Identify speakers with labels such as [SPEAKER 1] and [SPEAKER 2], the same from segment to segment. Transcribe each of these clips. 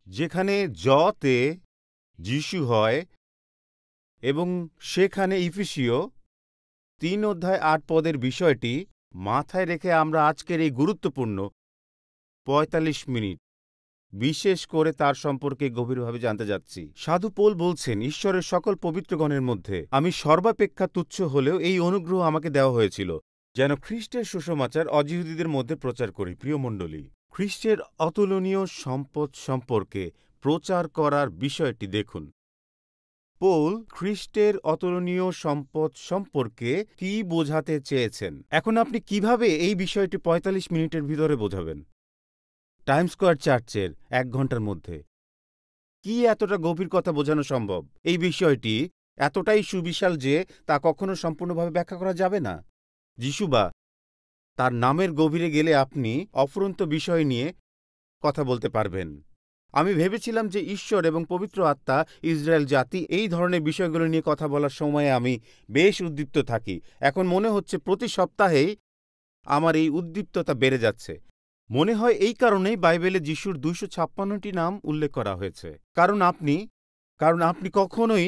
[SPEAKER 1] যেখানে জতে যিশু হয় এবং সেখানে ইফিসীয় 3:8 বিষয়টি মাথায় রেখে আমরা আজকের এই গুরুত্বপূর্ণ ৪৫ মিনিট বিশেষ করে তার সম্পর্কে গভীরভাবে জানতে যাচ্ছি। সাধু পৌল বলছেন, ঈশ্বরের সকল পবিত্রগণের মধ্যে আমি সর্বাপেক্ষা তুচ্ছ হলেও এই অনুগ্রহ আমাকে দেওয়া হয়েছিল, যেন খ্রিস্টের সুসমাচার অজিহুদীদের মধ্যে প্রচার করি। প্রিয় মণ্ডলী, খ্রিস্টের অতুলনীয় সম্পদ সম্পর্কে প্রচার করার বিষয়টি দেখুন। পৌল খ্রিস্টের অতুলনীয় সম্পদ সম্পর্কে কি বোঝাতে চেয়েছেন? এখন আপনি কিভাবে এই বিষয়টি ৪৫ মিনিটের ভিতরে বোঝাবেন? টাইম স্কয়ার চার্চের ১ ঘন্টার মধ্যে কি এতটা গভীর কথা বোঝানো সম্ভব? এই বিষয়টি এতটাই সুবিশাল যে তা কখনো সম্পূর্ণভাবে ব্যাখ্যা করা যাবে না। যিশু বা তার নামের গভীরে গেলে আপনি অফুরন্ত বিষয় নিয়ে কথা বলতে পারবেন। আমি ভেবেছিলাম যে ঈশ্বর এবং পবিত্র আত্মা, ইসরায়েল জাতি, এই ধরনের বিষয়গুলো নিয়ে কথা বলার সময় আমি বেশ উদ্দীপ্ত থাকি। এখন মনে হচ্ছে প্রতি সপ্তাহেই আমার এই উদ্দীপ্ততা বেড়ে যাচ্ছে। মনে হয় এই কারণেই বাইবেলে যিশুর ২৫৬টি নাম উল্লেখ করা হয়েছে। কারণ আপনি কখনোই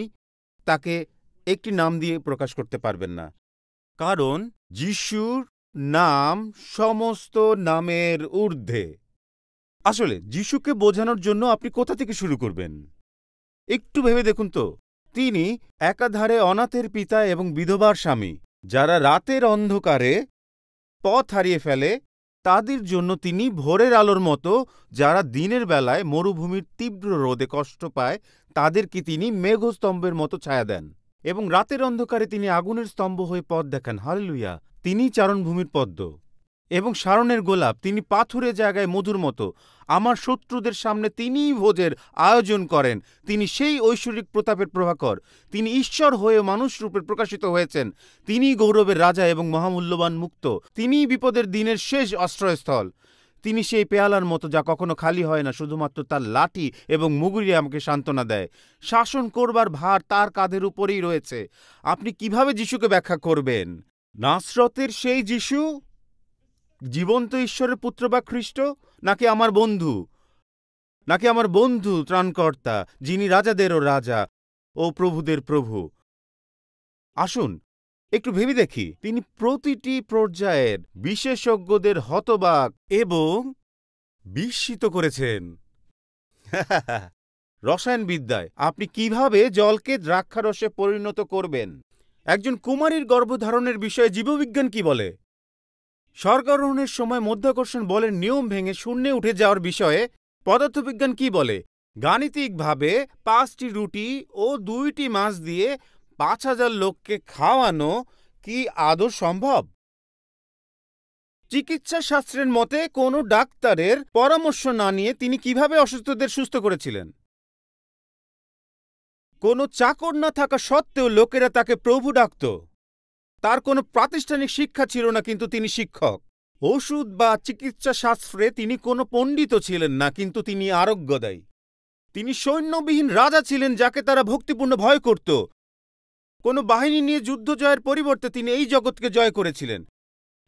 [SPEAKER 1] তাকে একটি নাম দিয়ে প্রকাশ করতে পারবেন না। কারণ যিশুর নাম সমস্ত নামের ঊর্ধ্বে। আসলে যিশুকে বোঝানোর জন্য আপনি কোথা থেকে শুরু করবেন? একটু ভেবে দেখুন তো। তিনি একাধারে অনাথের পিতা এবং বিধবার স্বামী। যারা রাতের অন্ধকারে পথ হারিয়ে ফেলে তাদের জন্য তিনি ভোরের আলোর মতো, যারা দিনের বেলায় মরুভূমির তীব্র রোদে কষ্ট পায় তাদেরকে তিনি মেঘস্তম্ভের মতো ছায়া দেন, এবং রাতের অন্ধকারে তিনি আগুনের স্তম্ভ হয়ে পথ দেখান। হালেলুয়া! তিনি চারণভূমির পদ্ম এবং শারণের গোলাপ। তিনি পাথুরে জায়গায় মধুর মতো। আমার শত্রুদের সামনে তিনিই ভোজের আয়োজন করেন। তিনি সেই ঐশ্বরিক প্রতাপের প্রভাকর। তিনি ঈশ্বর হয়ে মানুষ রূপে প্রকাশিত হয়েছেন। তিনিই গৌরবের রাজা এবং মহামূল্যবান মুক্ত। তিনিই বিপদের দিনের শেষ আশ্রয়স্থল। তিনি সেই পেয়ালার মতো যা কখনো খালি হয় না, শুধুমাত্র তার লাঠি এবং মুগুরি আমাকে সান্ত্বনা দেয়। শাসন করবার ভার তার কাঁধের উপরেই রয়েছে। আপনি কিভাবে যিশুকে ব্যাখ্যা করবেন? নাসরতের সেই যিশু, জীবন্ত ঈশ্বরের পুত্র বা খ্রিস্ট, নাকি আমার বন্ধু ত্রাণকর্তা, যিনি রাজাদেরও রাজা ও প্রভুদের প্রভু? আসুন একটু ভেবে দেখি। তিনি প্রতিটি পর্যায়ের বিশেষজ্ঞদের হতবাক এবং বিস্মিত করেছেন। রসায়নবিদ্যায় আপনি কিভাবে জলকে দ্রাক্ষারসে পরিণত করবেন? একজন কুমারীর গর্ভধারণের বিষয়ে জীববিজ্ঞান কি বলে? স্বর্গারোহণের সময় মধ্যাকর্ষণ বলের নিয়ম ভেঙে শূন্যে উঠে যাওয়ার বিষয়ে পদার্থবিজ্ঞান কি বলে? গাণিতিকভাবে ৫টি রুটি ও ২টি মাছ দিয়ে ৫,০০০ লোককে খাওয়ানো কি আদৌ সম্ভব? চিকিৎসা শাস্ত্রের মতে কোনো ডাক্তারের পরামর্শ না নিয়ে তিনি কিভাবে অসুস্থদের সুস্থ করেছিলেন? কোনো চাকর না থাকা সত্ত্বেও লোকেরা তাকে প্রভু ডাকত। তার কোনো প্রাতিষ্ঠানিক শিক্ষা ছিল না, কিন্তু তিনি শিক্ষক। ওষুধ বা চিকিৎসা শাস্ত্রে তিনি কোনো পণ্ডিত ছিলেন না, কিন্তু তিনি আরোগ্যদায়ী। তিনি সৈন্যবিহীন রাজা ছিলেন যাকে তারা ভক্তিপূর্ণ ভয় করত। কোনো বাহিনী নিয়ে যুদ্ধ জয়ের পরিবর্তে তিনি এই জগৎকে জয় করেছিলেন।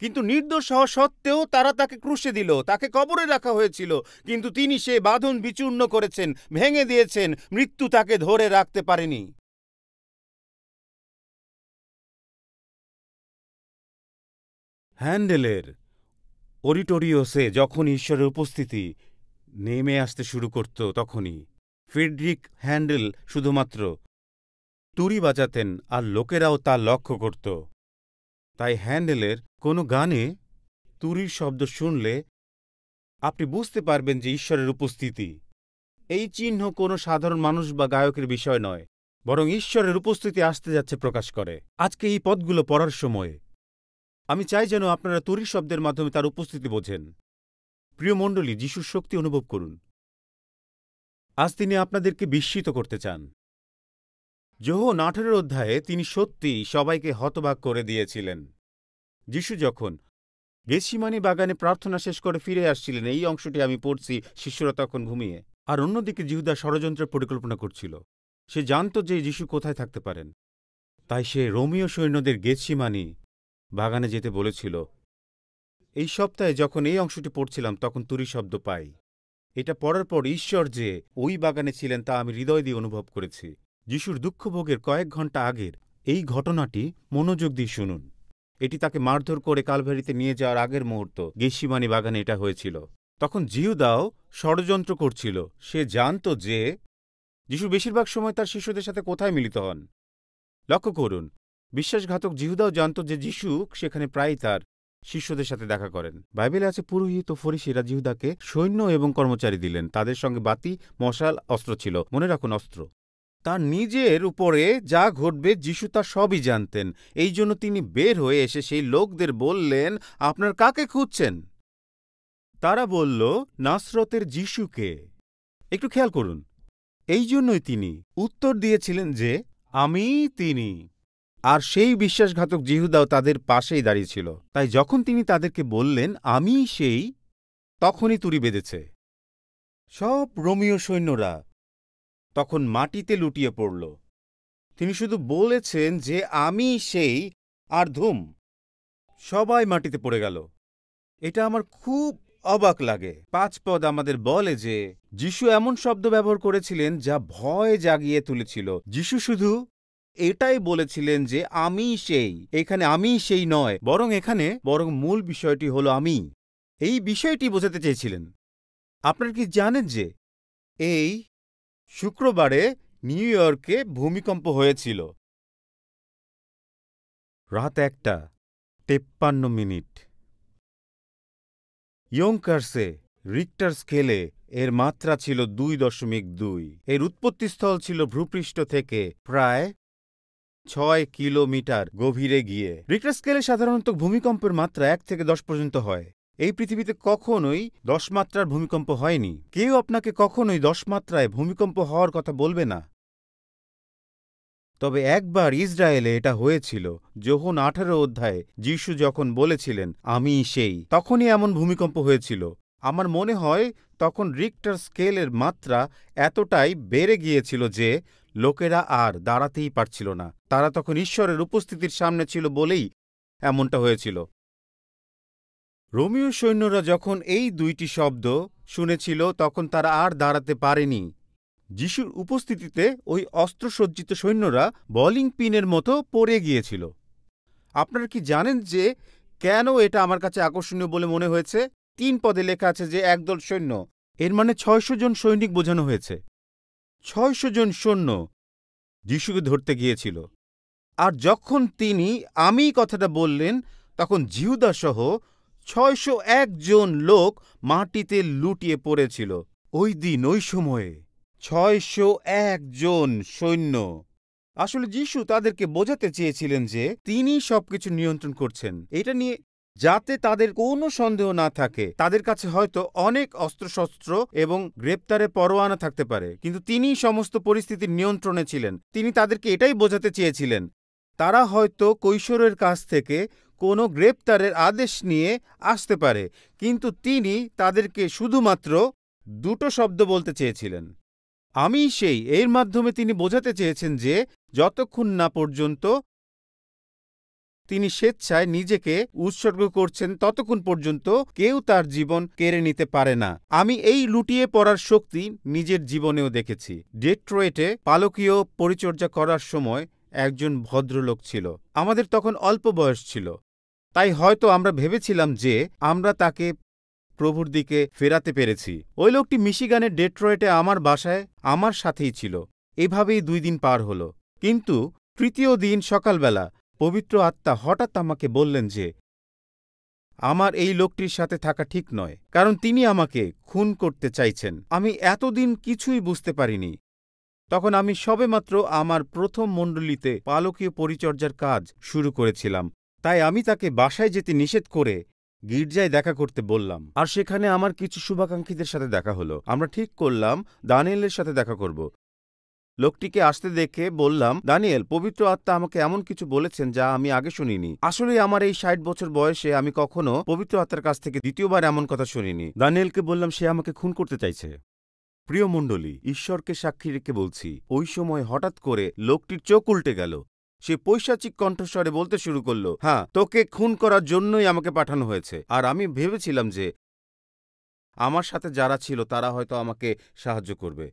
[SPEAKER 1] কিন্তু নির্দোষ হওয়া সত্ত্বেও তারা তাকে ক্রুশে দিল, তাকে কবরে রাখা হয়েছিল, কিন্তু তিনি সে বাঁধন বিচূর্ণ করেছেন, ভেঙে দিয়েছেন। মৃত্যু তাকে ধরে রাখতে পারেনি। হ্যান্ডেলের অডিটোরিয়াসে যখন ঈশ্বরের উপস্থিতি নেমে আসতে শুরু করত, তখনই ফ্রিডরিখ হ্যান্ডেল শুধুমাত্র তুরি বাজাতেন, আর লোকেরাও তা লক্ষ্য করত। তাই হ্যান্ডেলের কোনো গানে তুরির শব্দ শুনলে আপনি বুঝতে পারবেন যে ঈশ্বরের উপস্থিতি। এই চিহ্ন কোনো সাধারণ মানুষ বা গায়কের বিষয় নয়, বরং ঈশ্বরের উপস্থিতি আসতে যাচ্ছে প্রকাশ করে। আজকে এই পদগুলো পড়ার সময়ে আমি চাই যেন আপনারা তুরির শব্দের মাধ্যমে তার উপস্থিতি বোঝেন। প্রিয় মণ্ডলী, যিশুর শক্তি অনুভব করুন। আজ তিনি আপনাদেরকে বিস্মিত করতে চান। যোহন ১৮ অধ্যায়ে তিনি সত্যিই সবাইকে হতবাক করে দিয়েছিলেন। যিশু যখন গেতসিমানি বাগানে প্রার্থনা শেষ করে ফিরে আসছিলেন, এই অংশটি আমি পড়ছি, শিষ্যরা তখন ঘুমিয়ে। আর অন্যদিকে জিহুদা ষড়যন্ত্রের পরিকল্পনা করছিল। সে জানত যে যিশু কোথায় থাকতে পারেন, তাই সে রোমীয় সৈন্যদের গেতসিমানি বাগানে যেতে বলেছিল। এই সপ্তাহে যখন এই অংশটি পড়ছিলাম তখন তুরি শব্দ পাই। এটা পড়ার পর ঈশ্বর যে ওই বাগানে ছিলেন তা আমি হৃদয় দিয়ে অনুভব করেছি। যিশুর দুঃখভোগের কয়েক ঘন্টা আগের এই ঘটনাটি মনোযোগ দিয়ে শুনুন। এটি তাকে মারধর করে কালভারিতে নিয়ে যাওয়ার আগের মুহূর্ত। গেতসেমানি বাগানে এটা হয়েছিল। তখন জিহুদাও ষড়যন্ত্র করছিল। সে জানত যে যিশু বেশিরভাগ সময় তার শিষ্যদের সাথে কোথায় মিলিত হন। লক্ষ্য করুন, বিশ্বাসঘাতক জিহুদাও জানত যে যিশু সেখানে প্রায়ই তার শিষ্যদের সাথে দেখা করেন। বাইবেলে আছে, পুরোহিত ও ফরিসিরা জিহুদাকে সৈন্য এবং কর্মচারী দিলেন। তাদের সঙ্গে বাতি, মশাল, অস্ত্র ছিল। মনে রাখুন, অস্ত্র। তার নিজের উপরে যা ঘটবে যিশু তা সবই জানতেন। এই জন্য তিনি বের হয়ে এসে সেই লোকদের বললেন, আপনার কাকে খুঁজছেন? তারা বলল, নাসরতের যিশুকে। একটু খেয়াল করুন, এই জন্যই তিনি উত্তর দিয়েছিলেন যে আমি তিনি। আর সেই বিশ্বাসঘাতক জিহুদাও তাদের পাশেই দাঁড়িয়েছিল। তাই যখন তিনি তাদেরকে বললেন আমি সেই, তখনই তুড়ি বেঁধেছে। সব রোমীয় সৈন্যরা তখন মাটিতে লুটিয়ে পড়ল। তিনি শুধু বলেছেন যে আমি সেই, আর ধুম, সবাই মাটিতে পড়ে গেল। এটা আমার খুব অবাক লাগে। ৫ পদ আমাদের বলে যে যিশু এমন শব্দ ব্যবহার করেছিলেন যা ভয় জাগিয়ে তুলেছিল। যিশু শুধু এটাই বলেছিলেন যে আমি সেই। এখানে আমি সেই নয়, বরং মূল বিষয়টি হলো আমি। এই বিষয়টি বোঝাতে চেয়েছিলেন। আপনারা কি জানেন যে এই শুক্রবারে নিউ ইয়র্কে ভূমিকম্প হয়েছিল? রাত ১:৫৩। ইয়ঙ্কার্সে রিক্টার স্কেলে এর মাত্রা ছিল ২.২। এর উৎপত্তিস্থল ছিল ভূপৃষ্ঠ থেকে প্রায় ৬ কিলোমিটার গভীরে গিয়ে। রিক্টার স্কেলে সাধারণত ভূমিকম্পের মাত্রা ১ থেকে ১০ পর্যন্ত হয়। এই পৃথিবীতে কখনোই ১০ মাত্রার ভূমিকম্প হয়নি। কেউ আপনাকে কখনোই ১০ মাত্রায় ভূমিকম্প হওয়ার কথা বলবে না। তবে একবার ইসরায়েলে এটা হয়েছিল। যোহন ১৮ অধ্যায়ে যিশু যখন বলেছিলেন আমি সেই, তখনই এমন ভূমিকম্প হয়েছিল। আমার মনে হয় তখন রিক্টার স্কেলের মাত্রা এতটাই বেড়ে গিয়েছিল যে লোকেরা আর দাঁড়াতেই পারছিল না। তারা তখন ঈশ্বরের উপস্থিতির সামনে ছিল বলেই এমনটা হয়েছিল। রোমীয় সৈন্যরা যখন এই দুইটি শব্দ শুনেছিল তখন তারা আর দাঁড়াতে পারেনি। যিশুর উপস্থিতিতে ওই অস্ত্রসজ্জিত সৈন্যরা বোলিং পিনের মতো পড়ে গিয়েছিল। আপনারা কি জানেন যে কেন এটা আমার কাছে আকর্ষণীয় বলে মনে হয়েছে? ৩ পদে লেখা আছে যে একদল সৈন্য। এর মানে ৬০০ জন সৈনিক বোঝানো হয়েছে। ৬০০ জন সৈন্য যিশুকে ধরতে গিয়েছিল। আর যখন তিনি আমি কথাটা বললেন তখন জিহুদা সহ ৬০১ জন লোক মাটিতে লুটিয়ে পড়েছিল। ওই দিন ওই সময়ে ৬০১ জন সৈন্য। আসলে যিশু তাদেরকে বোঝাতে চেয়েছিলেন যে তিনি সবকিছু নিয়ন্ত্রণ করছেন। এটা নিয়ে যাতে তাদের কোনো সন্দেহ না থাকে। তাদের কাছে হয়তো অনেক অস্ত্রশস্ত্র এবং গ্রেপ্তারে পরোয়ানা থাকতে পারে, কিন্তু তিনি সমস্ত পরিস্থিতির নিয়ন্ত্রণে ছিলেন। তিনি তাদেরকে এটাই বোঝাতে চেয়েছিলেন। তারা হয়তো কৈশোরের কাছ থেকে কোনো গ্রেপ্তারের আদেশ নিয়ে আসতে পারে, কিন্তু তিনি তাদেরকে শুধুমাত্র ২টো শব্দ বলতে চেয়েছিলেন, আমি সেই। এর মাধ্যমে তিনি বোঝাতে চেয়েছেন যে যতক্ষণ না পর্যন্ত তিনি স্বেচ্ছায় নিজেকে উৎসর্গ করছেন ততক্ষণ পর্যন্ত কেউ তার জীবন কেড়ে নিতে পারে না। আমি এই লুটিয়ে পড়ার শক্তি নিজের জীবনেও দেখেছি। ডেট্রয়েটে পালকীয় পরিচর্যা করার সময় একজন ভদ্রলোক ছিল। আমাদের তখন অল্প বয়স ছিল, তাই হয়তো আমরা ভেবেছিলাম যে আমরা তাকে প্রভুর দিকে ফেরাতে পেরেছি। ওই লোকটি মিশিগানের ডেট্রয়েটে আমার বাসায় আমার সাথেই ছিল। এভাবেই ২ দিন পার হল। কিন্তু তৃতীয় দিন সকালবেলা পবিত্র আত্মা হঠাৎ আমাকে বললেন যে আমার এই লোকটির সাথে থাকা ঠিক নয়, কারণ তিনি আমাকে খুন করতে চাইছেন। আমি এতদিন কিছুই বুঝতে পারিনি। তখন আমি সবেমাত্র আমার প্রথম মণ্ডলীতে পালকীয় পরিচর্যার কাজ শুরু করেছিলাম। তাই আমি তাকে বাসায় যেতে নিষেধ করে গির্জায় দেখা করতে বললাম। আর সেখানে আমার কিছু শুভাকাঙ্ক্ষীদের সাথে দেখা হলো। আমরা ঠিক করলাম দানিয়েলের সাথে দেখা করব। লোকটিকে আসতে দেখে বললাম, দানিয়েল, পবিত্র আত্মা আমাকে এমন কিছু বলেছেন যা আমি আগে শুনিনি। আসলে আমার এই ৬০ বছর বয়সে আমি কখনো পবিত্র আত্মার কাছ থেকে দ্বিতীয়বার এমন কথা শুনিনি। দানিয়েলকে বললাম সে আমাকে খুন করতে চাইছে। প্রিয় মণ্ডলী, ঈশ্বরকে সাক্ষী রেখে বলছি, ওই সময় হঠাৎ করে লোকটির চোখ উল্টে গেল। সে পৈশাচিক কণ্ঠস্বরে বলতে শুরু করল, হ্যাঁ, তোকে খুন করার জন্যই আমাকে পাঠানো হয়েছে। আর আমি ভেবেছিলাম যে আমার সাথে যারা ছিল তারা হয়তো আমাকে সাহায্য করবে।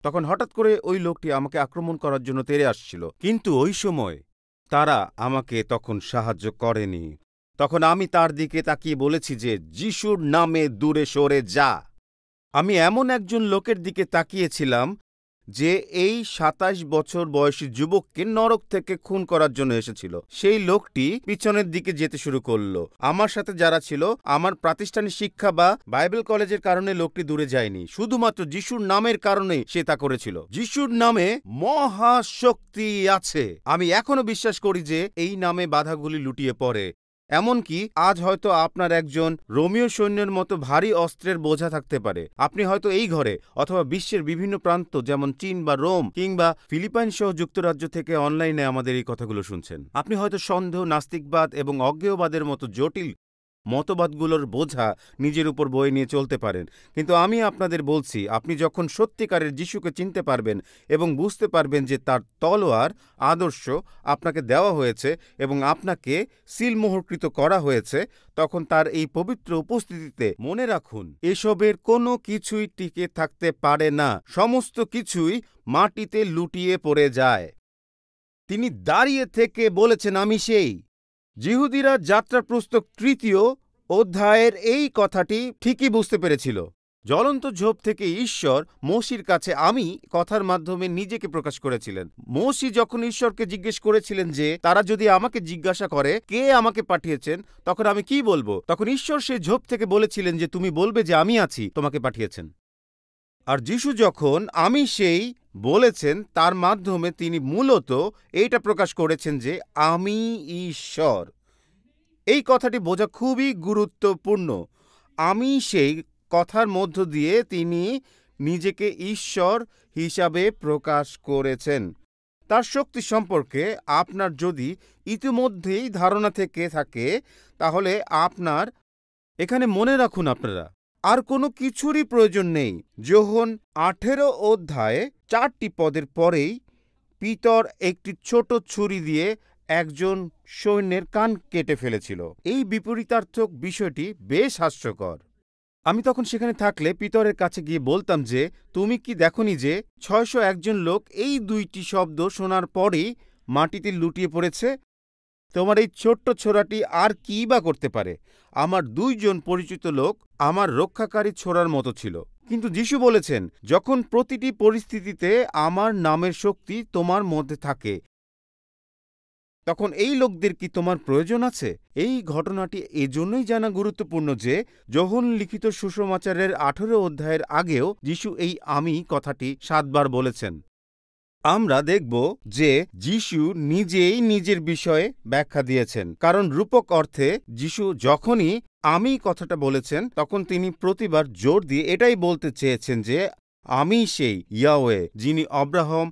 [SPEAKER 1] তখন হঠাৎ করে ওই লোকটি আমাকে আক্রমণ করার জন্য তেড়ে আসছিল, কিন্তু ওই সময় তারা আমাকে তখন সাহায্য করেনি। তখন আমি তার দিকে তাকিয়ে বলেছি যে, যিশুর নামে দূরে সরে যা। আমি এমন একজন লোকের দিকে তাকিয়েছিলাম যে এই ২৭ বছর বয়সী যুবককে নরক থেকে খুন করার জন্য এসেছিল। সেই লোকটি পিছনের দিকে যেতে শুরু করলো। আমার সাথে যারা ছিল, আমার প্রাতিষ্ঠানিক শিক্ষা বা বাইবেল কলেজের কারণে লোকটি দূরে যায়নি, শুধুমাত্র যিশুর নামের কারণেই সে তা করেছিল। যিশুর নামে মহাশক্তি আছে। আমি এখনো বিশ্বাস করি যে এই নামে বাধাগুলি লুটিয়ে পড়ে। এমনকি আজ হয়তো আপনার একজন রোমীয় সৈন্যের মতো ভারী অস্ত্রের বোঝা থাকতে পারে। আপনি হয়তো এই ঘরে অথবা বিশ্বের বিভিন্ন প্রান্ত, যেমন চীন বা রোম কিংবা ফিলিপাইন সহ যুক্তরাজ্য থেকে অনলাইনে আমাদের এই কথাগুলো শুনছেন। আপনি হয়তো সন্দেহ, নাস্তিকবাদ এবং অজ্ঞেয়বাদের মতো জটিল মতবাদগুলোর বোঝা নিজের উপর বয়ে নিয়ে চলতে পারেন, কিন্তু আমি আপনাদের বলছি, আপনি যখন সত্যিকারের যিশুকে চিনতে পারবেন এবং বুঝতে পারবেন যে তার তলোয়ার আদর্শ আপনাকে দেওয়া হয়েছে এবং আপনাকে সিলমোহরকৃত করা হয়েছে, তখন তার এই পবিত্র উপস্থিতিতে মনে রাখুন, এসবের কোনো কিছুই টিকে থাকতে পারে না। সমস্ত কিছুই মাটিতে লুটিয়ে পড়ে যায়। তিনি দাঁড়িয়ে থেকে বলেছেন, আমি সেই। যিহুদিরা যাত্রা পুস্তক ৩য় অধ্যায়ের এই কথাটি ঠিকই বুঝতে পেরেছিল। জ্বলন্ত ঝোপ থেকে ঈশ্বর মোশির কাছে আমি কথার মাধ্যমে নিজেকে প্রকাশ করেছিলেন। মোশি যখন ঈশ্বরকে জিজ্ঞেস করেছিলেন যে তারা যদি আমাকে জিজ্ঞাসা করে কে আমাকে পাঠিয়েছেন, তখন আমি কি বলবো, তখন ঈশ্বর সেই ঝোপ থেকে বলেছিলেন যে তুমি বলবে যে আমি আছি, তোমাকে পাঠিয়েছেন। আর যিশু যখন আমি সেই বলেছেন, তার মাধ্যমে তিনি মূলত এইটা প্রকাশ করেছেন যে আমি ঈশ্বর। এই কথাটি বোঝা খুবই গুরুত্বপূর্ণ। আমি সেই কথার মধ্য দিয়ে তিনি নিজেকে ঈশ্বর হিসাবে প্রকাশ করেছেন। তার শক্তি সম্পর্কে আপনার যদি ইতিমধ্যেই ধারণা থেকে থাকে, তাহলে আপনার এখানে মনে রাখুন, আপনারা আর কোনো কিছুরই প্রয়োজন নেই। যোহন ১৮ অধ্যায়ে ৪টি পদের পরেই পিতর একটি ছোট ছুরি দিয়ে একজন সৈন্যের কান কেটে ফেলেছিল। এই বিপরীতার্থক বিষয়টি বেশ হাস্যকর। আমি তখন সেখানে থাকলে পিতরের কাছে গিয়ে বলতাম যে, তুমি কি দেখনি যে ৬০১ জন লোক এই দুইটি শব্দ শোনার পরেই মাটিতে লুটিয়ে পড়েছে? তোমার এই ছোট্ট ছোরাটি আর কি বা করতে পারে? আমার ২ জন পরিচিত লোক আমার রক্ষাকারী ছোরার মতো ছিল। কিন্তু যিশু বলেছেন, যখন প্রতিটি পরিস্থিতিতে আমার নামের শক্তি তোমার মধ্যে থাকে, তখন এই লোকদের কি তোমার প্রয়োজন আছে? এই ঘটনাটি এজন্যই জানা গুরুত্বপূর্ণ যে যোহন লিখিত সুসমাচারের ১৮ অধ্যায়ের আগেও যিশু এই আমি কথাটি ৭ বার বলেছেন। আমরা দেখব যে যিশু নিজেই নিজের বিষয়ে ব্যাখ্যা দিয়েছেন, কারণ রূপক অর্থে যিশু যখনই আমি কথাটা বলেছেন, তখন তিনি প্রতিবার জোর দিয়ে এটাই বলতে চেয়েছেন যে আমি সেই ইয়াহওয়ে, যিনি আব্রাহাম,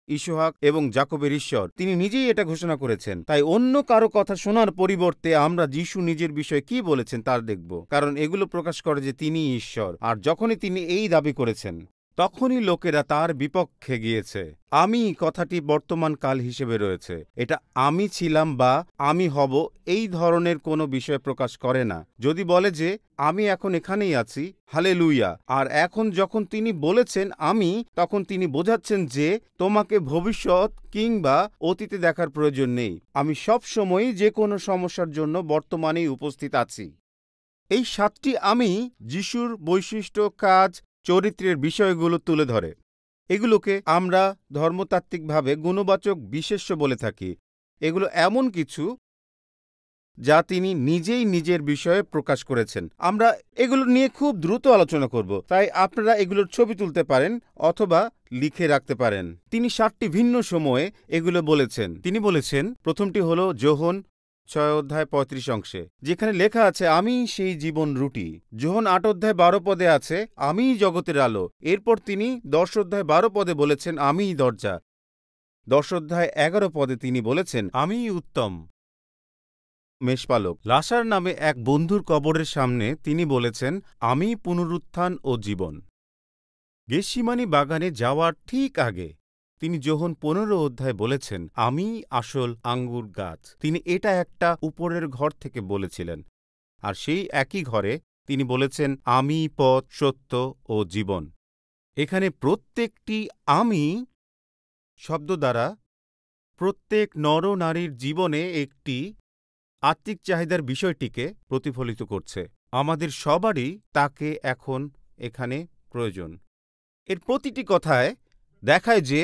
[SPEAKER 1] ইসহাক এবং যাকবের ঈশ্বর। তিনি নিজেই এটা ঘোষণা করেছেন। তাই অন্য কারো কথা শোনার পরিবর্তে আমরা যিশু নিজের বিষয়ে কি বলেছেন তার দেখব, কারণ এগুলো প্রকাশ করে যে তিনি ঈশ্বর। আর যখনই তিনি এই দাবি করেছেন, তখনই লোকেরা তার বিপক্ষে গিয়েছে। আমি কথাটি বর্তমান কাল হিসেবে রয়েছে। এটা আমি ছিলাম বা আমি হব এই ধরনের কোনো বিষয় প্রকাশ করে না। যদি বলে যে আমি এখন এখানেই আছি, হালেলুয়া। আর এখন যখন তিনি বলেছেন আমি, তখন তিনি বোঝাচ্ছেন যে তোমাকে ভবিষ্যৎ কিংবা অতীতে দেখার প্রয়োজন নেই। আমি সব সময়ই যে কোনো সমস্যার জন্য বর্তমানেই উপস্থিত আছি। এই ৭টি আমি যিশুর বৈশিষ্ট্য, কাজ, চরিত্রের বিষয়গুলো তুলে ধরে। এগুলোকে আমরা ধর্মতাত্ত্বিকভাবে গুণবাচক বিশেষ্য বলে থাকি। এগুলো এমন কিছু যা তিনি নিজেই নিজের বিষয়ে প্রকাশ করেছেন। আমরা এগুলো নিয়ে খুব দ্রুত আলোচনা করব, তাই আপনারা এগুলোর ছবি তুলতে পারেন অথবা লিখে রাখতে পারেন। তিনি ৭টি ভিন্ন সময়ে এগুলো বলেছেন। তিনি বলেছেন, প্রথমটি হল যোহন ৬ অধ্যায় ৩৫ অংশে, যেখানে লেখা আছে আমি সেই জীবন রুটি। যোহন ৮ অধ্যায় ১২ পদে আছে আমিই জগতের আলো। এরপর তিনি ১০ অধ্যায় ১২ পদে বলেছেন আমিই দরজা। ১০ অধ্যায় ১১ পদে তিনি বলেছেন আমিই উত্তম মেষপালক। লাসার নামে এক বন্ধুর কবরের সামনে তিনি বলেছেন আমি পুনরুত্থান ও জীবন। গেতসেমানি বাগানে যাওয়ার ঠিক আগে তিনি যোহন ১৫ অধ্যায় বলেছেন আমি আসল আঙ্গুর গাছ। তিনি এটা একটা উপরের ঘর থেকে বলেছিলেন, আর সেই একই ঘরে তিনি বলেছেন, আমি পথ, সত্য ও জীবন। এখানে প্রত্যেকটি আমি শব্দ দ্বারা প্রত্যেক নর-নারীর জীবনে একটি আত্মিক চাহিদার বিষয়টিকে প্রতিফলিত করছে। আমাদের সবারই তাকে এখন এখানে প্রয়োজন। এর প্রতিটি কথায় দেখায় যে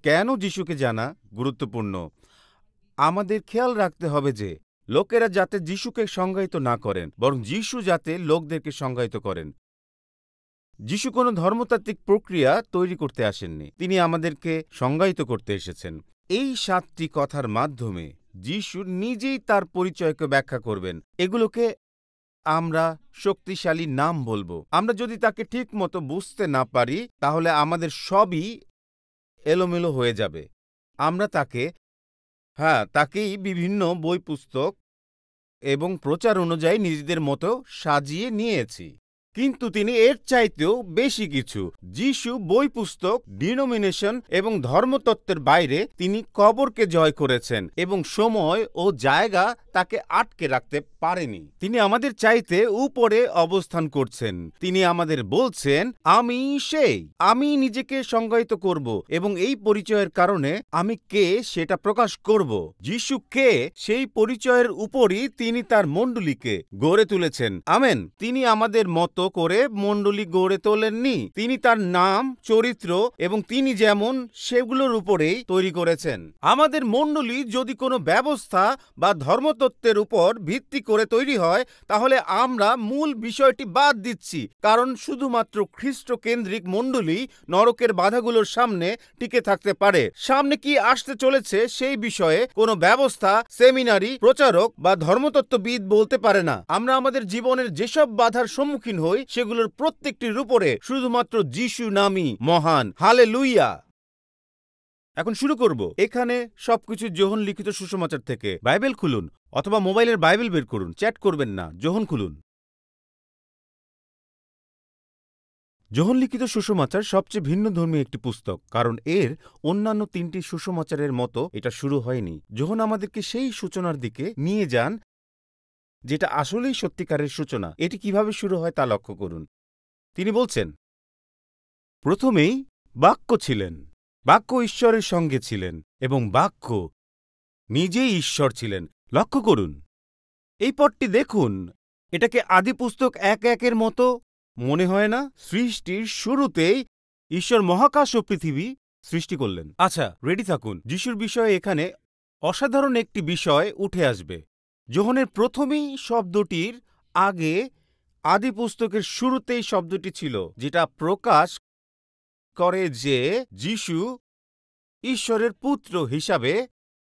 [SPEAKER 1] কেন যিশুকে জানা গুরুত্বপূর্ণ। আমাদের খেয়াল রাখতে হবে যে লোকেরা যাতে যিশুকে সংজ্ঞায়িত না করেন, বরং যিশু যাতে লোকদেরকে সংজ্ঞায়িত করেন। যিশু কোনো ধর্মতাত্ত্বিক প্রক্রিয়া তৈরি করতে আসেননি, তিনি আমাদেরকে সংজ্ঞায়িত করতে এসেছেন। এই 7টি কথার মাধ্যমে যিশু নিজেই তার পরিচয়কে ব্যাখ্যা করবেন। এগুলোকে আমরা শক্তিশালী নাম বলবো। আমরা যদি তাকে ঠিক মতো বুঝতে না পারি, তাহলে আমাদের সবই এলোমেলো হয়ে যাবে। আমরা তাকেই বিভিন্ন বই, পুস্তক এবং প্রচার অনুযায়ী নিজেদের মতো সাজিয়ে নিয়েছি, কিন্তু তিনি এর চাইতেও বেশি কিছু। যিশু বই, পুস্তক, ডিনোমিনেশন এবং ধর্মতত্ত্বের বাইরে তিনি কবরকে জয় করেছেন এবং সময় ও জায়গা তাকে আটকে রাখতে পারেনি। তিনি আমাদের চাইতে উপরে অবস্থান করছেন। তিনি আমাদের বলছেন, আমি সেই, আমি নিজেকে সংজ্ঞায়িত করব এবং এই পরিচয়ের কারণে আমি কে সেটা প্রকাশ করব। যিশু কে সেই পরিচয়ের উপরই তিনি তার মণ্ডলীকে গড়ে তুলেছেন। আমেন। তিনি আমাদের মতো করে মণ্ডলী গড়ে তোলেননি। তিনি তার নাম, চরিত্র এবং তিনি যেমন সেগুলোর উপরেই তৈরি করেছেন। আমাদের মণ্ডলী যদি কোনো ব্যবস্থা বা ধর্মতত্ত্বের উপর ভিত্তি করে তৈরি হয়, তাহলে আমরা মূল বিষয়টি বাদ দিচ্ছি, কারণ শুধুমাত্র খ্রিস্ট কেন্দ্রিক মণ্ডলী নরকের বাধাগুলোর সামনে টিকে থাকতে পারে। সামনে কি আসতে চলেছে সেই বিষয়ে কোনো ব্যবস্থা, সেমিনারি, প্রচারক বা ধর্মতত্ত্ববিদ বলতে পারে না। আমরা আমাদের জীবনের যেসব বাধার সম্মুখীন হই, সেগুলোর প্রত্যেকটির উপরে শুধুমাত্র যিশু নামই মহান। হালেলুয়া। এখন শুরু করব। এখানে সবকিছু যোহন লিখিত সুসমাচার থেকে। বাইবেল খুলুন অথবা মোবাইলের বাইবেল বের করুন, চ্যাট করবেন না, যোহন খুলুন। যোহন লিখিত সুসমাচার সবচেয়ে ভিন্ন ধর্মী একটি পুস্তক, কারণ এর অন্যান্য 3টি সুসমাচারের মতো এটা শুরু হয়নি। যোহন আমাদেরকে সেই সূচনার দিকে নিয়ে যান যেটা আসলেই সত্যিকারের সূচনা। এটি কিভাবে শুরু হয় তা লক্ষ্য করুন। তিনি বলছেন, প্রথমেই বাক্য ছিলেন, বাক্য ঈশ্বরের সঙ্গে ছিলেন এবং বাক্য নিজেই ঈশ্বর ছিলেন। লক্ষ্য করুন এই পদটি দেখুন। এটাকে আদি পুস্তক 1:1 মতো মনে হয় না? সৃষ্টির শুরুতেই ঈশ্বর মহাকাশ ও পৃথিবী সৃষ্টি করলেন। আচ্ছা, রেডি থাকুন। যিশুর বিষয়ে এখানে অসাধারণ একটি বিষয় উঠে আসবে। যোহনের প্রথমেই শব্দটির আগে আদি পুস্তকের শুরুতেই শব্দটি ছিল, যেটা প্রকাশ করে যে যিশু ঈশ্বরের পুত্র হিসাবে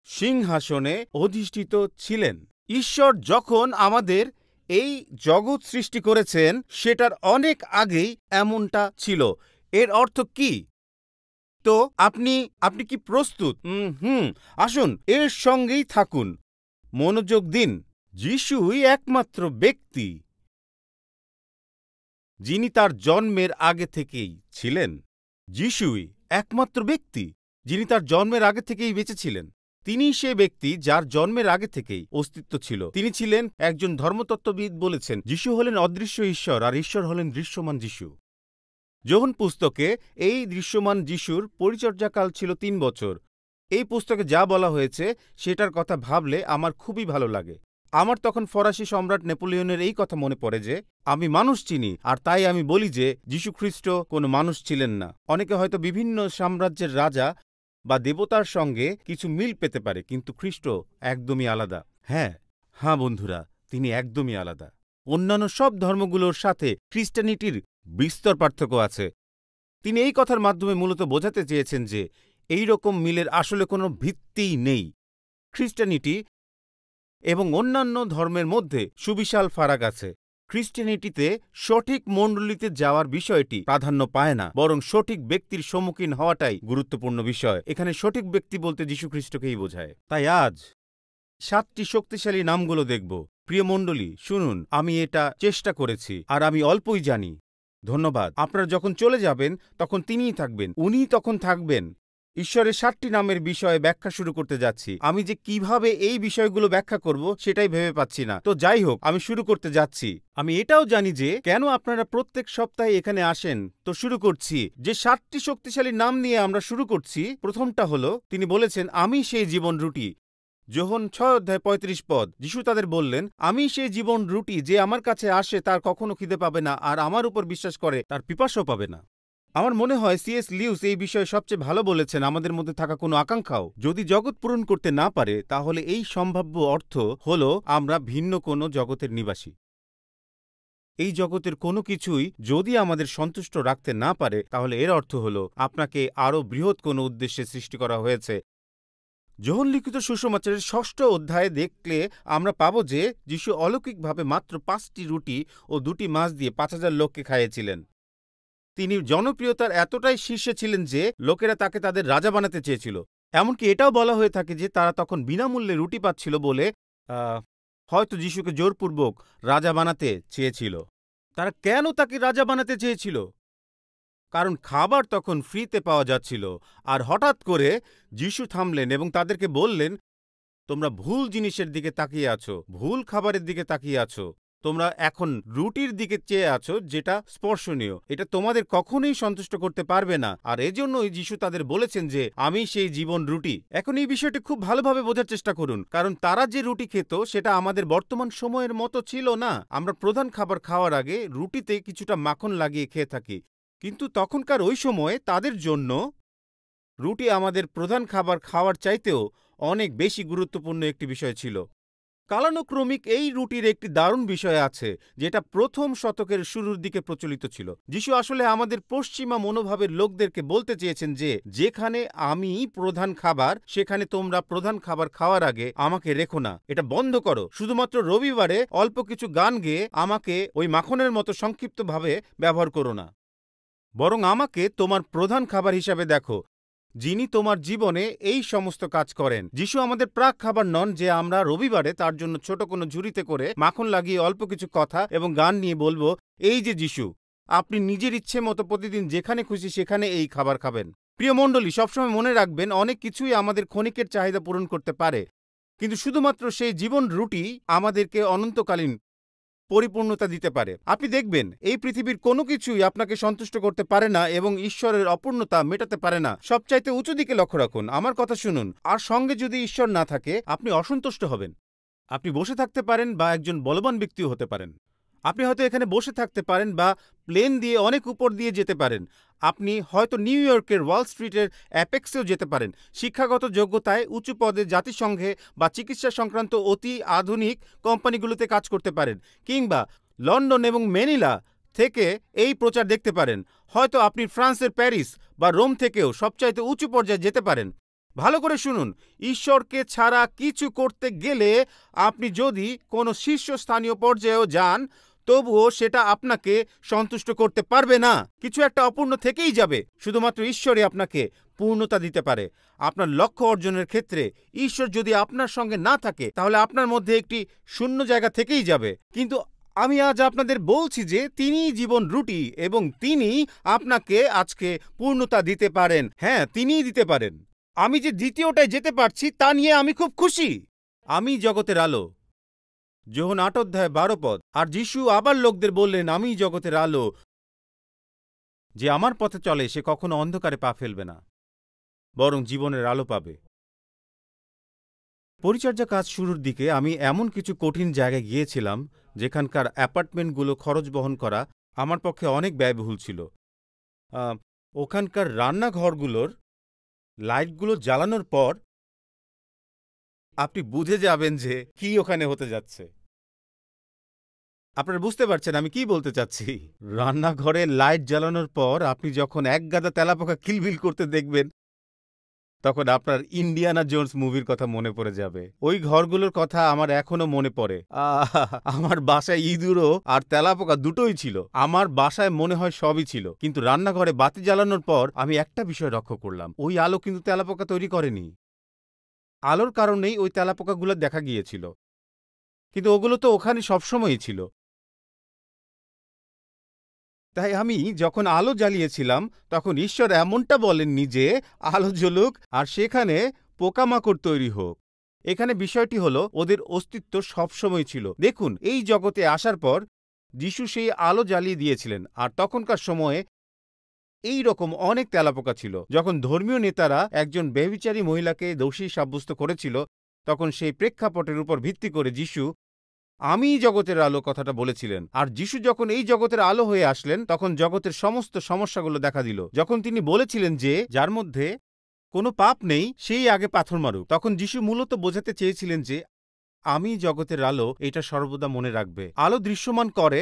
[SPEAKER 1] সিংহাসনে অধিষ্ঠিত ছিলেন। ঈশ্বর যখন আমাদের এই জগৎ সৃষ্টি করেছেন, সেটার অনেক আগেই এমনটা ছিল। এর অর্থ কি? তো আপনি কি প্রস্তুত? আসুন এর সঙ্গেই থাকুন, মনোযোগ দিন। যিশুই একমাত্র ব্যক্তি যিনি তার জন্মের আগে থেকেই ছিলেন। যিশুই একমাত্র ব্যক্তি যিনি তার জন্মের আগে থেকেই বেঁচে ছিলেন। তিনি সে ব্যক্তি যার জন্মের আগে থেকেই অস্তিত্ব ছিল। তিনি ছিলেন, একজন ধর্মতত্ত্ববিদ বলেছেন, যিশু হলেন অদৃশ্য ঈশ্বর আর ঈশ্বর হলেন দৃশ্যমান যিশু। যোহন পুস্তকে এই দৃশ্যমান যিশুর পরিচর্যাকাল ছিল 3 বছর। এই পুস্তকে যা বলা হয়েছে সেটার কথা ভাবলে আমার খুবই ভালো লাগে। আমার তখন ফরাসি সম্রাট নেপোলিয়নের এই কথা মনে পড়ে যে আমি মানুষ চিনি, আর তাই আমি বলি যে যিশু খ্রিস্ট কোনো মানুষ ছিলেন না। অনেকে হয়তো বিভিন্ন সাম্রাজ্যের রাজা বা দেবতার সঙ্গে কিছু মিল পেতে পারে, কিন্তু খ্রিস্ট একদমই আলাদা। হ্যাঁ বন্ধুরা, তিনি একদমই আলাদা। অন্যান্য সব ধর্মগুলোর সাথে খ্রিস্টানিটির বিস্তর পার্থক্য আছে। তিনি এই কথার মাধ্যমে মূলত বোঝাতে চেয়েছেন যে এই রকম মিলের আসলে কোনো ভিত্তিই নেই। খ্রিস্টানিটি এবং অন্যান্য ধর্মের মধ্যে সুবিশাল ফারাক আছে। খ্রিস্টানিটিতে সঠিক মণ্ডলীতে যাওয়ার বিষয়টি প্রাধান্য পায় না, বরং সঠিক ব্যক্তির সম্মুখীন হওয়াটাই গুরুত্বপূর্ণ বিষয়। এখানে সঠিক ব্যক্তি বলতে যীশুখ্রিস্টকেই বোঝায়। তাই আজ 7টি শক্তিশালী নামগুলো দেখব। প্রিয় মণ্ডলী, শুনুন, আমি এটা চেষ্টা করেছি আর আমি অল্পই জানি। ধন্যবাদ। আপনারা যখন চলে যাবেন তখন তিনিই থাকবেন, উনিই তখন থাকবেন ঈশ্বরের 7টি নামের বিষয়ে ব্যাখ্যা শুরু করতে যাচ্ছি। আমি যে কিভাবে এই বিষয়গুলো ব্যাখ্যা করব সেটাই ভেবে পাচ্ছি না। তো যাই হোক, আমি শুরু করতে যাচ্ছি। আমি এটাও জানি যে কেন আপনারা প্রত্যেক সপ্তাহে এখানে আসেন। তো শুরু করছি। যে 7টি শক্তিশালী নাম নিয়ে আমরা শুরু করছি, প্রথমটা হলো, তিনি বলেছেন, আমি সেই জীবন রুটি। যোহন 6:35 যিশু তাদের বললেন, আমি সেই জীবন রুটি, যে আমার কাছে আসে তার কখনো খিদে পাবে না, আর আমার উপর বিশ্বাস করে তার পিপাসাও পাবে না। আমার মনে হয় সিএস লিউস এই বিষয়ে সবচেয়ে ভালো বলেছেন, আমাদের মধ্যে থাকা কোনো আকাঙ্ক্ষাও যদি জগৎ পূরণ করতে না পারে, তাহলে এই সম্ভাব্য অর্থ হলো আমরা ভিন্ন কোনো জগতের নিবাসী। এই জগতের কোনো কিছুই যদি আমাদের সন্তুষ্ট রাখতে না পারে, তাহলে এর অর্থ হলো আপনাকে আরও বৃহৎ কোনো উদ্দেশ্যে সৃষ্টি করা হয়েছে। যোহন লিখিত সুসমাচারের 6ষ্ঠ অধ্যায়ে দেখলে আমরা পাব যে যিশু অলৌকিকভাবে মাত্র 5টি রুটি ও 2টি মাছ দিয়ে 5000 লোককে খাইয়েছিলেন। তিনি জনপ্রিয়তার এতটাই শীর্ষে ছিলেন যে লোকেরা তাকে তাদের রাজা বানাতে চেয়েছিল। এমনকি এটাও বলা হয়ে থাকে যে তারা তখন বিনামূল্যে রুটি পাচ্ছিল বলে হয়তো যিশুকে জোরপূর্বক রাজা বানাতে চেয়েছিল। তারা কেন তাকে রাজা বানাতে চেয়েছিল? কারণ খাবার তখন ফ্রিতে পাওয়া যাচ্ছিল। আর হঠাৎ করে যিশু থামলেন এবং তাদেরকে বললেন, তোমরা ভুল জিনিসের দিকে তাকিয়ে আছো, ভুল খাবারের দিকে তাকিয়ে আছো। তোমরা এখন রুটির দিকে চেয়ে আছো, যেটা স্পর্শনীয়। এটা তোমাদের কখনোই সন্তুষ্ট করতে পারবে না। আর এজন্যই যিশু তাদের বলেছেন যে আমি সেই জীবন রুটি। এখন এই বিষয়টি খুব ভালোভাবে বোঝার চেষ্টা করুন, কারণ তারা যে রুটি খেত সেটা আমাদের বর্তমান সময়ের মতো ছিল না। আমরা প্রধান খাবার খাওয়ার আগে রুটিতে কিছুটা মাখন লাগিয়ে খেয়ে থাকি, কিন্তু তখনকার ওই সময়ে তাদের জন্য রুটি আমাদের প্রধান খাবার খাওয়ার চাইতেও অনেক বেশি গুরুত্বপূর্ণ একটি বিষয় ছিল। কালানুক্রমিক এই রুটির একটি দারুণ বিষয় আছে, যেটা প্রথম শতকের শুরুর দিকে প্রচলিত ছিল। যিশু আসলে আমাদের পশ্চিমা মনোভাবের লোকদেরকে বলতে চেয়েছেন যে যেখানে আমি প্রধান খাবার, সেখানে তোমরা প্রধান খাবার খাওয়ার আগে আমাকে রেখো না, এটা বন্ধ করো। শুধুমাত্র রবিবারে অল্প কিছু গান গেয়ে আমাকে ওই মাখনের মতো সংক্ষিপ্তভাবে ব্যবহার করো না, বরং আমাকে তোমার প্রধান খাবার হিসাবে দেখো, যিনি তোমার জীবনে এই সমস্ত কাজ করেন। যিশু আমাদের প্রাক খাবার নন যে আমরা রবিবারে তার জন্য ছোট কোনো ঝুড়িতে করে মাখন লাগিয়ে অল্প কিছু কথা এবং গান নিয়ে বলবো, এই যে যিশু, আপনি নিজের ইচ্ছে মতো প্রতিদিন যেখানে খুশি সেখানে এই খাবার খাবেন। প্রিয় মণ্ডলী, সবসময় মনে রাখবেন, অনেক কিছুই আমাদের ক্ষণিকের চাহিদা পূরণ করতে পারে, কিন্তু শুধুমাত্র সেই জীবন রুটি আমাদেরকে অনন্তকালীন পরিপূর্ণতা দিতে পারে। আপনি দেখবেন এই পৃথিবীর কোনো কিছুই আপনাকে সন্তুষ্ট করতে পারে না এবং ঈশ্বরের অপূর্ণতা মেটাতে পারে না। সবচাইতে উঁচু দিকে লক্ষ্য রাখুন, আমার কথা শুনুন, আর সঙ্গে যদি ঈশ্বর না থাকে আপনি অসন্তুষ্ট হবেন। আপনি বসে থাকতে পারেন বা একজন বলবান ব্যক্তিও হতে পারেন। আপনি হয়তো এখানে বসে থাকতে পারেন বা প্লেন দিয়ে অনেক উপর দিয়ে যেতে পারেন। আপনি হয়তো নিউ ইয়র্কের ওয়াল স্ট্রিটের অ্যাপেক্সেও যেতে পারেন। শিক্ষাগত যোগ্যতায় উঁচু পদে জাতিসংঘে বা চিকিৎসা সংক্রান্ত অতি আধুনিক কোম্পানিগুলোতে কাজ করতে পারেন, কিংবা লন্ডন এবং ম্যানিলা থেকে এই প্রচার দেখতে পারেন। হয়তো আপনি ফ্রান্সের প্যারিস বা রোম থেকেও সবচাইতে উঁচু পর্যায়ে যেতে পারেন। ভালো করে শুনুন, ঈশ্বরকে ছাড়া কিছু করতে গেলে আপনি যদি কোনো শীর্ষস্থানীয় পর্যায়েও যান, তবুও সেটা আপনাকে সন্তুষ্ট করতে পারবে না। কিছু একটা অপূর্ণ থেকেই যাবে। শুধুমাত্র ঈশ্বরই আপনাকে পূর্ণতা দিতে পারে। আপনার লক্ষ্য অর্জনের ক্ষেত্রে ঈশ্বর যদি আপনার সঙ্গে না থাকে, তাহলে আপনার মধ্যে একটি শূন্য জায়গা থেকেই যাবে। কিন্তু আমি আজ আপনাদের বলছি যে তিনিই জীবন রুটি এবং তিনি আপনাকে আজকে পূর্ণতা দিতে পারেন। হ্যাঁ, তিনিই দিতে পারেন। আমি যে দ্বিতীয়টায় যেতে পারছি তা নিয়ে আমি খুব খুশি। আমি জগতের আলো, যোহন 8:12। আর যিশু আবার লোকদের বললেন, আমি জগতের আলো, যে আমার পথে চলে সে কখনো অন্ধকারে পা ফেলবে না, বরং জীবনের আলো পাবে। পরিচর্যা কাজ শুরুর দিকে আমি এমন কিছু কঠিন জায়গায় গিয়েছিলাম যেখানকার অ্যাপার্টমেন্টগুলো খরচ বহন করা আমার পক্ষে অনেক ব্যয়বহুল ছিল। ওখানকার রান্নাঘরগুলোর লাইটগুলো জ্বালানোর পর আপনি বুঝে যাবেন যে কি ওখানে হতে যাচ্ছে। আপনারা বুঝতে পারছেন আমি কি বলতে চাচ্ছি? রান্নাঘরে লাইট জ্বালানোর পর আপনি যখন এক গাদা তেলাপোকা কিলবিল করতে দেখবেন, তখন আপনার ইন্ডিয়ানা জোন্স মুভির কথা মনে পড়ে যাবে। ওই ঘরগুলোর কথা আমার এখনো মনে পড়ে। আমার বাসায় ইঁদুরও আর তেলাপোকা দুটোই ছিল। আমার বাসায় মনে হয় সবই ছিল, কিন্তু রান্নাঘরে বাতি জ্বালানোর পর আমি একটা বিষয় লক্ষ্য করলাম, ওই আলো কিন্তু তেলাপোকা তৈরি করেনি। আলোর কারণেই ওই তেলাপোকাগুলো দেখা গিয়েছিল, কিন্তু ওগুলো তো ওখানে সবসময়ই ছিল। তাই আমি যখন আলো জ্বালিয়েছিলাম তখন ঈশ্বর এমনটা বলেননি যে আলো জ্বলুক আর সেখানে পোকামাকড় তৈরি হোক। এখানে বিষয়টি হলো ওদের অস্তিত্ব সবসময় ছিল। দেখুন, এই জগতে আসার পর যিশু সেই আলো জ্বালিয়ে দিয়েছিলেন, আর তখনকার সময়ে এই রকম অনেক তেলাপোকা ছিল। যখন ধর্মীয় নেতারা একজন ব্যভিচারী মহিলাকে দোষী সাব্যস্ত করেছিল, তখন সেই প্রেক্ষাপটের উপর ভিত্তি করে যিশু আমি জগতের আলো কথাটা বলেছিলেন। আর যিশু যখন এই জগতের আলো হয়ে আসলেন, তখন জগতের সমস্ত সমস্যাগুলো দেখা দিল। যখন তিনি বলেছিলেন যে যার মধ্যে কোনো পাপ নেই সেই আগে পাথর মারুক, তখন যিশু মূলত বোঝাতে চেয়েছিলেন যে আমি জগতের আলো, এটা সর্বদা মনে রাখবে। আলো দৃশ্যমান করে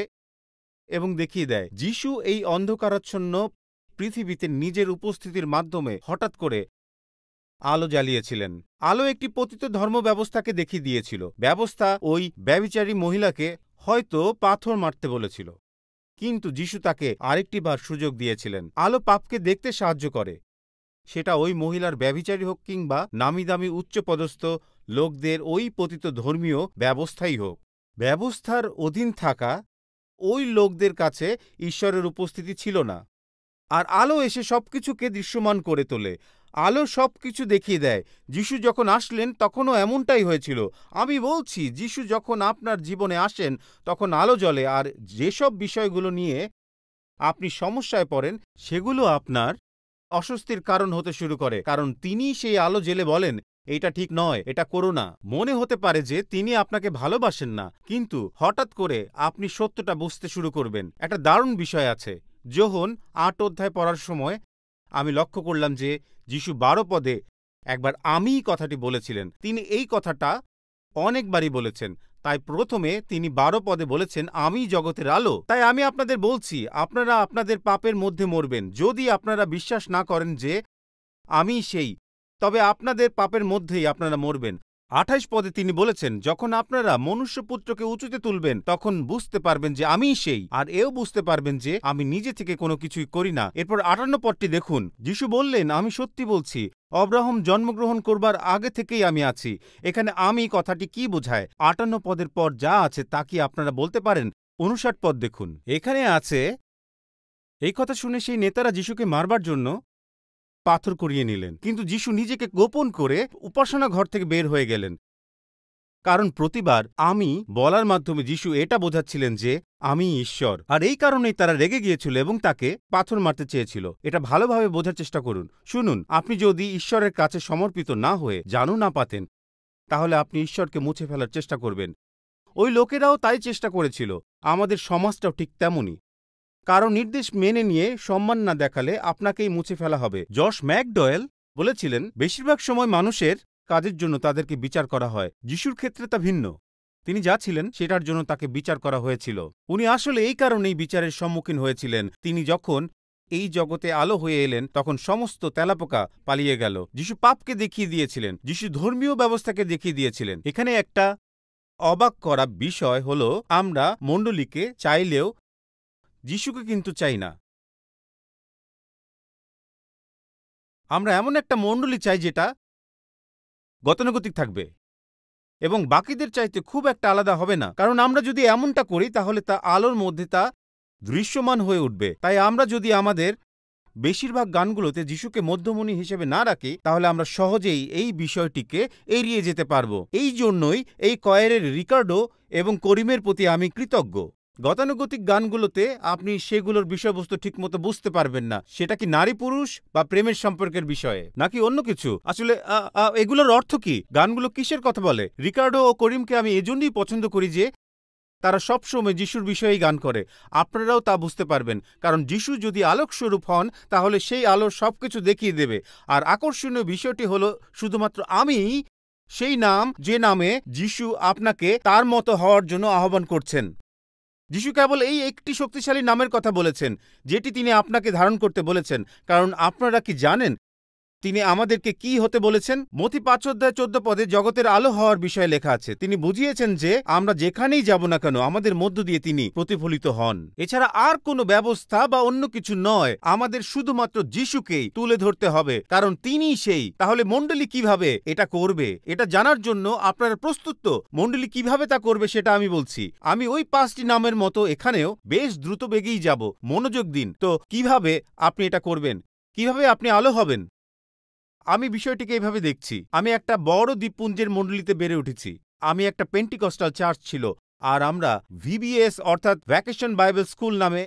[SPEAKER 1] এবং দেখিয়ে দেয়। যিশু এই অন্ধকারাচ্ছন্ন পৃথিবীতে নিজের উপস্থিতির মাধ্যমে হঠাৎ করে আলো জ্বালিয়েছিলেন। আলো একটি পতিত ধর্ম ব্যবস্থাকে দেখিয়ে দিয়েছিল। ব্যবস্থা ওই ব্যভিচারী মহিলাকে হয়তো পাথর মারতে বলেছিল, কিন্তু যিশু তাকে আরেকটি বার সুযোগ দিয়েছিলেন। আলো পাপকে দেখতে সাহায্য করে, সেটা ওই মহিলার ব্যভিচারী হোক কিংবা নামিদামি উচ্চপদস্থ লোকদের ওই পতিত ধর্মীয় ব্যবস্থাই হোক। ব্যবস্থার অধীন থাকা ওই লোকদের কাছে ঈশ্বরের উপস্থিতি ছিল না। আর আলো এসে সবকিছুকে দৃশ্যমান করে তোলে। আলো সবকিছু দেখিয়ে দেয়। যিশু যখন আসলেন তখনও এমনটাই হয়েছিল। আমি বলছি, যিশু যখন আপনার জীবনে আসেন তখন আলো জ্বলে, আর যেসব বিষয়গুলো নিয়ে আপনি সমস্যায় পড়েন সেগুলো আপনার অস্বস্তির কারণ হতে শুরু করে, কারণ তিনি সেই আলো জ্বেলে বলেন এটা ঠিক নয়, এটা করো না। মনে হতে পারে যে তিনি আপনাকে ভালোবাসেন না, কিন্তু হঠাৎ করে আপনি সত্যটা বুঝতে শুরু করবেন। একটা দারুণ বিষয় আছে। যোহন ৮ অধ্যায় পড়ার সময় আমি লক্ষ্য করলাম যে যিশু ১২ পদে একবার আমি কথাটি বলেছিলেন। তিনি এই কথাটা অনেকবারই বলেছেন। তাই প্রথমে তিনি ১২ পদে বলেছেন আমি জগতের আলো। তাই আমি আপনাদের বলছি, আপনারা আপনাদের পাপের মধ্যে মরবেন যদি আপনারা বিশ্বাস না করেন যে আমি সেই, তবে আপনাদের পাপের মধ্যেই আপনারা মরবেন। ২৮ পদে তিনি বলেছেন যখন আপনারা মনুষ্যপুত্রকে উঁচুতে তুলবেন তখন বুঝতে পারবেন যে আমিই সেই, আর এও বুঝতে পারবেন যে আমি নিজে থেকে কোনো কিছুই করি না। এরপর ৫৮ পদটি দেখুন। যিশু বললেন আমি সত্যি বলছি, অব্রাহাম জন্মগ্রহণ করবার আগে থেকেই আমি আছি। এখানে আমি কথাটি কি বোঝায়? ৫৮ পদের পর যা আছে তা কি আপনারা বলতে পারেন? ৫৯ পদ দেখুন। এখানে আছে, এই কথা শুনে সেই নেতারা যিশুকে মারবার জন্য পাথর করিয়ে নিলেন, কিন্তু যিশু নিজেকে গোপন করে উপাসনা ঘর থেকে বের হয়ে গেলেন। কারণ প্রতিবার আমি বলার মাধ্যমে যিশু এটা বোঝাচ্ছিলেন যে আমি ঈশ্বর, আর এই কারণেই তারা রেগে গিয়েছিল এবং তাকে পাথর মারতে চেয়েছিল। এটা ভালোভাবে বোঝার চেষ্টা করুন। শুনুন, আপনি যদি ঈশ্বরের কাছে সমর্পিত না হয়ে জানু না পাতেন, তাহলে আপনি ঈশ্বরকে মুছে ফেলার চেষ্টা করবেন। ওই লোকেরাও তাই চেষ্টা করেছিল। আমাদের সমাজটাও ঠিক তেমনই। কারো নির্দেশ মেনে নিয়ে সম্মান না দেখালে আপনাকেই মুছে ফেলা হবে। জশ ম্যাকডয়েল বলেছিলেন বেশিরভাগ সময় মানুষের কাজের জন্য তাদেরকে বিচার করা হয়। যিশুর ক্ষেত্রে তা ভিন্ন। তিনি যা ছিলেন সেটার জন্য তাকে বিচার করা হয়েছিল। উনি আসলে এই কারণেই বিচারের সম্মুখীন হয়েছিলেন। তিনি যখন এই জগতে আলো হয়ে এলেন তখন সমস্ত তেলাপোকা পালিয়ে গেল। যিশু পাপকে দেখিয়ে দিয়েছিলেন, যিশু ধর্মীয় ব্যবস্থাকে দেখিয়ে দিয়েছিলেন। এখানে একটা অবাক করা বিষয় হলো আমরা মণ্ডলীকে চাইলেও যিশুকে কিন্তু চাই না। আমরা এমন একটা মণ্ডলী চাই যেটা গতানুগতিক থাকবে এবং বাকিদের চাইতে খুব একটা আলাদা হবে না। কারণ আমরা যদি এমনটা করি তাহলে তা আলোর মধ্যে তা দৃশ্যমান হয়ে উঠবে। তাই আমরা যদি আমাদের বেশিরভাগ গানগুলোতে যিশুকে মধ্যমণি হিসেবে না রাখি, তাহলে আমরা সহজেই এই বিষয়টিকে এড়িয়ে যেতে পারবো। এই জন্যই এই কয়েরের রিকার্ডো এবং করিমের প্রতি আমি কৃতজ্ঞ। গতানুগতিক গানগুলোতে আপনি সেগুলোর বিষয়বস্তু ঠিকমতো বুঝতে পারবেন না। সেটা কি নারী পুরুষ বা প্রেমের সম্পর্কের বিষয়ে নাকি অন্য কিছু, আসলে এগুলোর অর্থ কি, গানগুলো কিসের কথা বলে। রিকার্ডো ও করিমকে আমি এজন্যই পছন্দ করি যে তারা সবসময় যিশুর বিষয়েই গান করে। আপনারাও তা বুঝতে পারবেন, কারণ যিশু যদি আলোকস্বরূপ হন তাহলে সেই আলো সবকিছু দেখিয়ে দেবে। আর আকর্ষণীয় বিষয়টি হলো শুধুমাত্র আমি সেই নাম যে নামে যিশু আপনাকে তার মতো হওয়ার জন্য আহ্বান করছেন। যিশু কেবল এই একটি শক্তিশালী নামের কথা বলেছেন যেটি তিনি আপনাকে ধারণ করতে বলেছেন। কারণ আপনারা কি জানেন তিনি আমাদেরকে কি হতে বলেছেন? মথি 5:14 জগতের আলো হওয়ার বিষয়ে লেখা আছে। তিনি বুঝিয়েছেন যে আমরা যেখানেই যাব না কেন আমাদের মধ্য দিয়ে তিনি প্রতিফলিত হন। এছাড়া আর কোনো ব্যবস্থা বা অন্য কিছু নয়। আমাদের শুধুমাত্র যিশুকেই তুলে ধরতে হবে, কারণ তিনিই সেই। তাহলে মণ্ডলী কিভাবে এটা করবে? এটা জানার জন্য আপনারা প্রস্তুত তো? মণ্ডলী কিভাবে তা করবে সেটা আমি বলছি। আমি ওই 5টি নামের মতো এখানেও বেশ দ্রুত বেগেই যাব। মনোযোগ দিন। তো কিভাবে আপনি এটা করবেন? কিভাবে আপনি আলো হবেন? আমি বিষয়টিকে এইভাবে দেখছি। আমি একটা বড় দ্বীপপুঞ্জের মণ্ডলীতে বেড়ে উঠেছি। আমি একটা পেন্টিকস্টাল চার্চ ছিল, আর আমরা ভিবিএস অর্থাৎ ভ্যাকেশন বাইবেল স্কুল নামে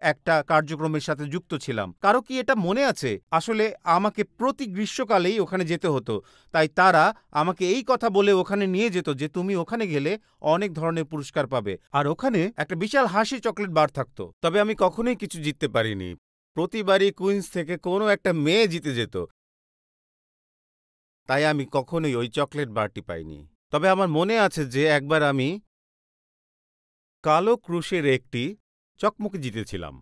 [SPEAKER 1] একটা কার্যক্রমের সাথে যুক্ত ছিলাম। কারো কি এটা মনে আছে? আসলে আমাকে প্রতি গ্রীষ্মকালেই ওখানে যেতে হতো, তাই তারা আমাকে এই কথা বলে ওখানে নিয়ে যেত যে তুমি ওখানে গেলে অনেক ধরনের পুরস্কার পাবে, আর ওখানে একটা বিশাল হাসি চকলেট বার থাকতো। তবে আমি কখনোই কিছু জিততে পারিনি। প্রতিবারই কুইন্স থেকে কোনো একটা মেয়ে জিতে যেত, তাই আমি কখনোই ওই চকলেট বারটি পাইনি। তবে আমার মনে আছে যে একবার আমি কালো ক্রুশের একটি চকমকি জিতেছিলাম।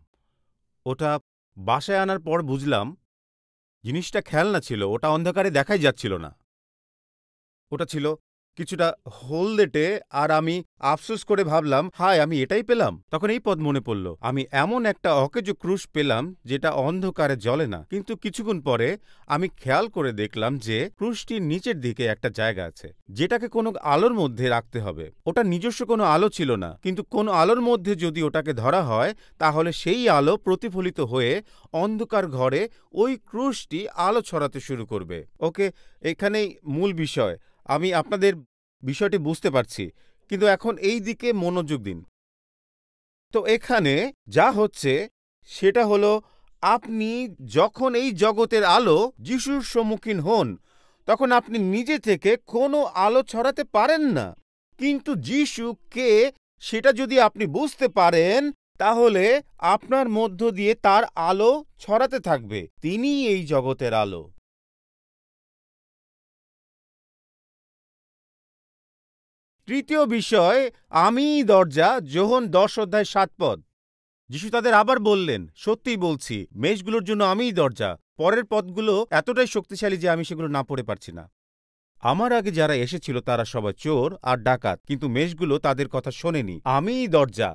[SPEAKER 1] ওটা বাসায় আনার পর বুঝলাম জিনিসটা খেলনা ছিল, ওটা অন্ধকারে দেখাই যাচ্ছিল না। ওটা ছিল কিছুটা হলদেটে, আর আমি আফসোস করে ভাবলাম, হায়, আমি এটাই পেলাম। তখন এই পদ মনে পড়ল, আমি এমন একটা অকেজো ক্রুশ পেলাম যেটা অন্ধকারে জ্বলে না। কিন্তু কিছুক্ষণ পরে আমি খেয়াল করে দেখলাম যে ক্রুশটির নিচের দিকে একটা জায়গা আছে যেটাকে কোনো আলোর মধ্যে রাখতে হবে। ওটা নিজস্ব কোনো আলো ছিল না, কিন্তু কোনো আলোর মধ্যে যদি ওটাকে ধরা হয় তাহলে সেই আলো প্রতিফলিত হয়ে অন্ধকার ঘরে ওই ক্রুশটি আলো ছড়াতে শুরু করবে। ওকে, এখানেই মূল বিষয়। আমি আপনাদের বিষয়টি বুঝতে পারছি, কিন্তু এখন এই দিকে মনোযোগ দিন। তো এখানে যা হচ্ছে সেটা হলো, আপনি যখন এই জগতের আলো যিশুর সম্মুখীন হন তখন আপনি নিজে থেকে কোনো আলো ছড়াতে পারেন না। কিন্তু যিশু কে সেটা যদি আপনি বুঝতে পারেন তাহলে আপনার মধ্য দিয়ে তার আলো ছড়াতে থাকবে। তিনিই এই জগতের আলো। তৃতীয় বিষয়, আমিই দরজা, যোহন 10:7। যিশু তাদের আবার বললেন, সত্যিই বলছি, মেষগুলোর জন্য আমিই দরজা। পরের পদগুলো এতটাই শক্তিশালী যে আমি সেগুলো না পড়ে পারছি না। আমার আগে যারা এসেছিল তারা সবাই চোর আর ডাকাত, কিন্তু মেষগুলো তাদের কথা শোনেনি। আমিই দরজা।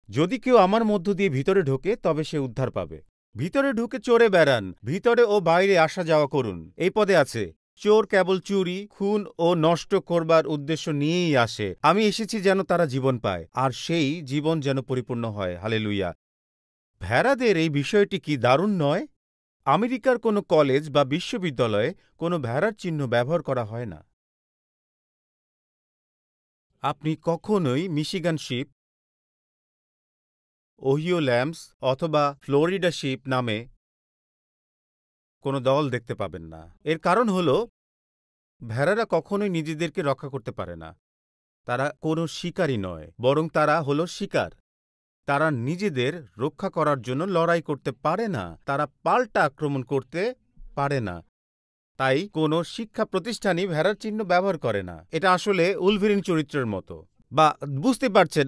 [SPEAKER 1] যদি কেউ আমার মধ্য দিয়ে ভিতরে ঢোকে তবে সে উদ্ধার পাবে। ভিতরে ঢুকে চোরে বেড়ান, ভিতরে ও বাইরে আসা যাওয়া করুন। এই পদে আছে, চোর কেবল চুরি, খুন ও নষ্ট করবার উদ্দেশ্য নিয়েই আসে। আমি এসেছি যেন তারা জীবন পায়, আর সেই জীবন যেন পরিপূর্ণ হয়। হালেলুয়া। ভেড়াদের এই বিষয়টি কি দারুণ নয়? আমেরিকার কোনো কলেজ বা বিশ্ববিদ্যালয়ে কোনো ভেড়ার চিহ্ন ব্যবহার করা হয় না। আপনি কখনোই মিশিগান শিপ, ওহিও ল্যাম্বস অথবা ফ্লোরিডা শিপ নামে কোনো দল দেখতে পাবেন না। এর কারণ হলো, ভেড়ারা কখনোই নিজেদেরকে রক্ষা করতে পারে না। তারা কোনো শিকারী নয়, বরং তারা হলো শিকার। তারা নিজেদের রক্ষা করার জন্য লড়াই করতে পারে না, তারা পাল্টা আক্রমণ করতে পারে না। তাই কোনো শিক্ষা প্রতিষ্ঠানই ভেড়ার চিহ্ন ব্যবহার করে না। এটা আসলে উলভেরিন চরিত্রের মতো, বা বুঝতে পারছেন,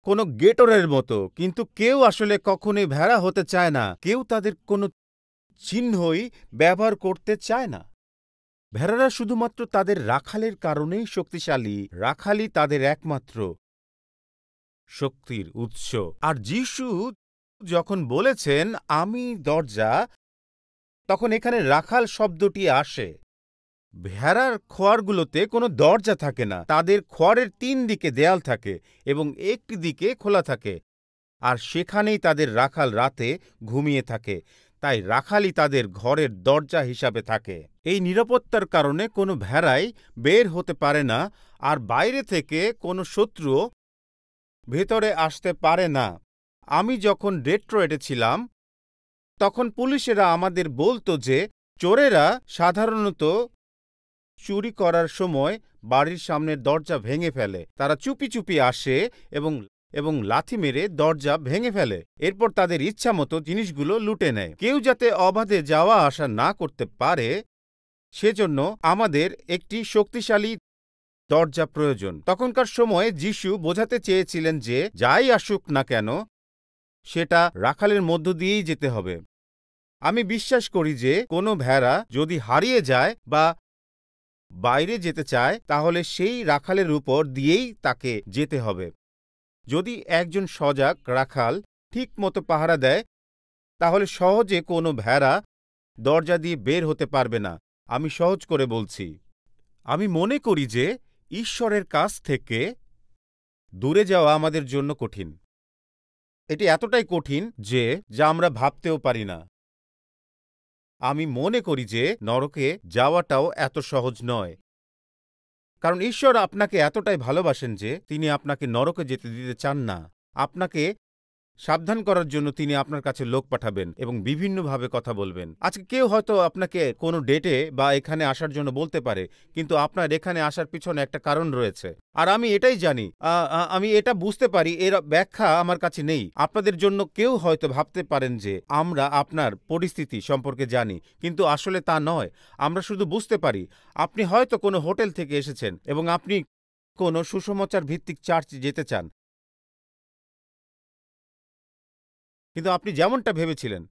[SPEAKER 1] কোনো গেটরের মতো। কিন্তু কেউ আসলে কখনোই ভেড়া হতে চায় না। কেউ তাদের কোনো চিহ্নই ব্যবহার করতে চায় না। ভেড়ারা শুধুমাত্র তাদের রাখালের কারণেই শক্তিশালী। রাখালই তাদের একমাত্র শক্তির উৎস। আর যিশু যখন বলেছেন আমি দরজা, তখন এখানে রাখাল শব্দটি আসে। ভেড়ার খোয়ারগুলোতে কোনো দরজা থাকে না। তাদের খোয়ারের 3 দিকে দেয়াল থাকে এবং একটি দিকে খোলা থাকে, আর সেখানেই তাদের রাখাল রাতে ঘুমিয়ে থাকে। তাই রাখালই তাদের ঘরের দরজা হিসাবে থাকে। এই নিরাপত্তার কারণে কোনো ভেড়াই বের হতে পারে না, আর বাইরে থেকে কোনো শত্রুও ভেতরে আসতে পারে না। আমি যখন ডেট্রয়েটে ছিলাম তখন পুলিশেরা আমাদের বলতো যে চোরেরা সাধারণত চুরি করার সময় বাড়ির সামনের দরজা ভেঙে ফেলে। তারা চুপি চুপি আসে এবং লাথি মেরে দরজা ভেঙে ফেলে। এরপর তাদের ইচ্ছা মতো জিনিসগুলো লুটে নেয়। কেউ যাতে অবাধে যাওয়া আসা না করতে পারে সেজন্য আমাদের একটি শক্তিশালী দরজা প্রয়োজন। তখনকার সময়ে যিশু বোঝাতে চেয়েছিলেন যে যাই আসুক না কেন সেটা রাখালের মধ্য দিয়েই যেতে হবে। আমি বিশ্বাস করি যে কোনো ভেড়া যদি হারিয়ে যায় বা বাইরে যেতে চায় তাহলে সেই রাখালের উপর দিয়েই তাকে যেতে হবে। যদি একজন সজাগ রাখাল ঠিক মতো পাহারা দেয় তাহলে সহজে কোনো ভেড়া দরজা দিয়ে বের হতে পারবে না। আমি সহজ করে বলছি, আমি মনে করি যে ঈশ্বরের কাছ থেকে দূরে যাওয়া আমাদের জন্য কঠিন। এটি এতটাই কঠিন যে যা আমরা ভাবতেও পারি না। আমি মনে করি যে নরকে যাওয়াটাও এত সহজ নয়, কারণ ঈশ্বর আপনাকে এতটাই ভালোবাসেন যে তিনি আপনাকে নরকে যেতে দিতে চান না। আপনাকে সাবধান করার জন্য তিনি আপনার কাছে লোক পাঠাবেন এবং বিভিন্নভাবে কথা বলবেন। আজকে কেউ হয়তো আপনাকে কোনো ডেটে বা এখানে আসার জন্য বলতে পারে, কিন্তু আপনার এখানে আসার পিছনে একটা কারণ রয়েছে। আর আমি এটাই জানি, আমি এটা বুঝতে পারি, এর ব্যাখ্যা আমার কাছে নেই। আপনাদের জন্য কেউ হয়তো ভাবতে পারেন যে আমরা আপনার পরিস্থিতি সম্পর্কে জানি, কিন্তু আসলে তা নয়। আমরা শুধু বুঝতে পারি আপনি হয়তো কোনো হোটেল থেকে এসেছেন এবং আপনি কোনো সুসমাচার ভিত্তিক চার্চে যেতে চান, কিন্তু আপনি যেমনটা ভেবেছিলেন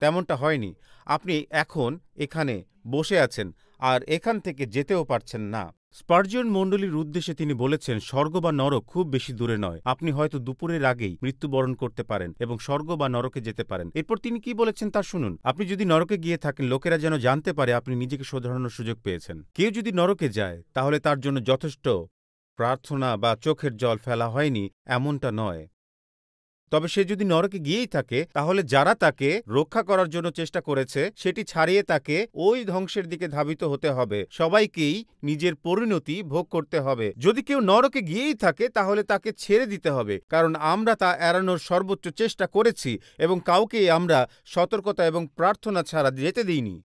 [SPEAKER 1] তেমনটা হয়নি। আপনি এখন এখানে বসে আছেন আর এখান থেকে যেতেও পারছেন না। স্পার্জিয়ন মণ্ডলীর উদ্দেশ্যে তিনি বলেছেন, স্বর্গ বা নরক খুব বেশি দূরে নয়। আপনি হয়তো দুপুরের আগেই মৃত্যুবরণ করতে পারেন এবং স্বর্গ বা নরকে যেতে পারেন। এরপর তিনি কি বলেছেন তা শুনুন। আপনি যদি নরকে গিয়ে থাকেন, লোকেরা যেন জানতে পারে আপনি নিজেকে শোধরানোর সুযোগ পেয়েছেন। কেউ যদি নরকে যায় তাহলে তার জন্য যথেষ্ট প্রার্থনা বা চোখের জল ফেলা হয়নি এমনটা নয়। তবে সে যদি নরকে গিয়েই থাকে তাহলে যারা তাকে রক্ষা করার জন্য চেষ্টা করেছে সেটি ছাড়িয়ে তাকে ওই ধ্বংসের দিকে ধাবিত হতে হবে। সবাইকেই নিজের পরিণতি ভোগ করতে হবে। যদি কেউ নরকে গিয়েই থাকে তাহলে তাকে ছেড়ে দিতে হবে, কারণ আমরা তা এড়ানোর সর্বোচ্চ চেষ্টা করেছি এবং কাউকেই আমরা সতর্কতা এবং প্রার্থনা ছাড়া যেতে দিইনি।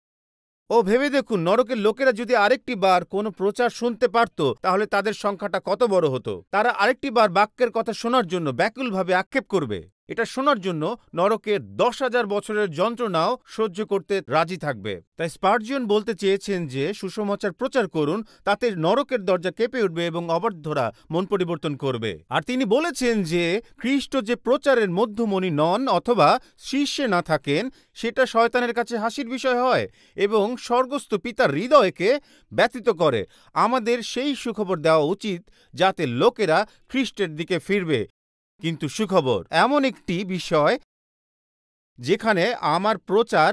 [SPEAKER 1] ও ভেবে দেখুন, নরকের লোকেরা যদি আরেকটি বার কোনো প্রচার শুনতে পারত তাহলে তাদের সংখ্যাটা কত বড় হতো। তারা আরেকটি বার বাক্যের কথা শোনার জন্য ব্যাকুলভাবে আক্ষেপ করবে। এটা শোনার জন্য নরকের 10,000 বছরের যন্ত্রণাও সহ্য করতে রাজি থাকবে। তাই স্পার্জিয়ন বলতে চেয়েছেন যে সুসমাচার প্রচার করুন, তাতে নরকের দরজা কেঁপে উঠবে এবং অবাধ্যরা মন পরিবর্তন করবে। আর তিনি বলেছেন যে খ্রিস্ট যে প্রচারের মধ্যমণি নন অথবা শীর্ষে না থাকেন সেটা শয়তানের কাছে হাসির বিষয় হয় এবং স্বর্গস্থ পিতার হৃদয়কে ব্যথিত করে। আমাদের সেই সুখবর দেওয়া উচিত যাতে লোকেরা খ্রিস্টের দিকে ফিরবে। কিন্তু সুখবর এমন একটি বিষয় যেখানে আমার প্রচার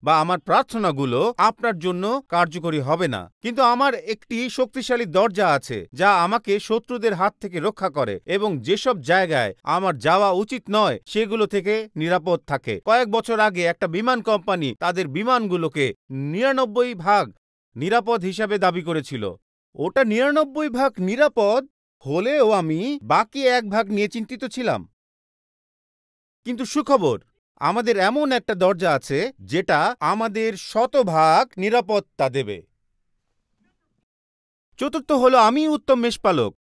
[SPEAKER 1] বা আমার প্রার্থনাগুলো আপনার জন্য কার্যকরী হবে না, কিন্তু আমার একটি শক্তিশালী দরজা আছে যা আমাকে শত্রুদের হাত থেকে রক্ষা করে এবং যেসব জায়গায় আমার যাওয়া উচিত নয় সেগুলো থেকে নিরাপদ থাকে। কয়েক বছর আগে একটা বিমান কোম্পানি তাদের বিমানগুলোকে 99% নিরাপদ হিসাবে দাবি করেছিল। ওটা 99% নিরাপদ হলেও আমি বাকি 1% নিয়ে চিন্তিত ছিলাম। কিন্তু সুখবর, আমাদের এমন একটা দরজা আছে যেটা আমাদের 100% নিরাপত্তা দেবে। চতুর্থ হলো আমি উত্তম মেষপালক।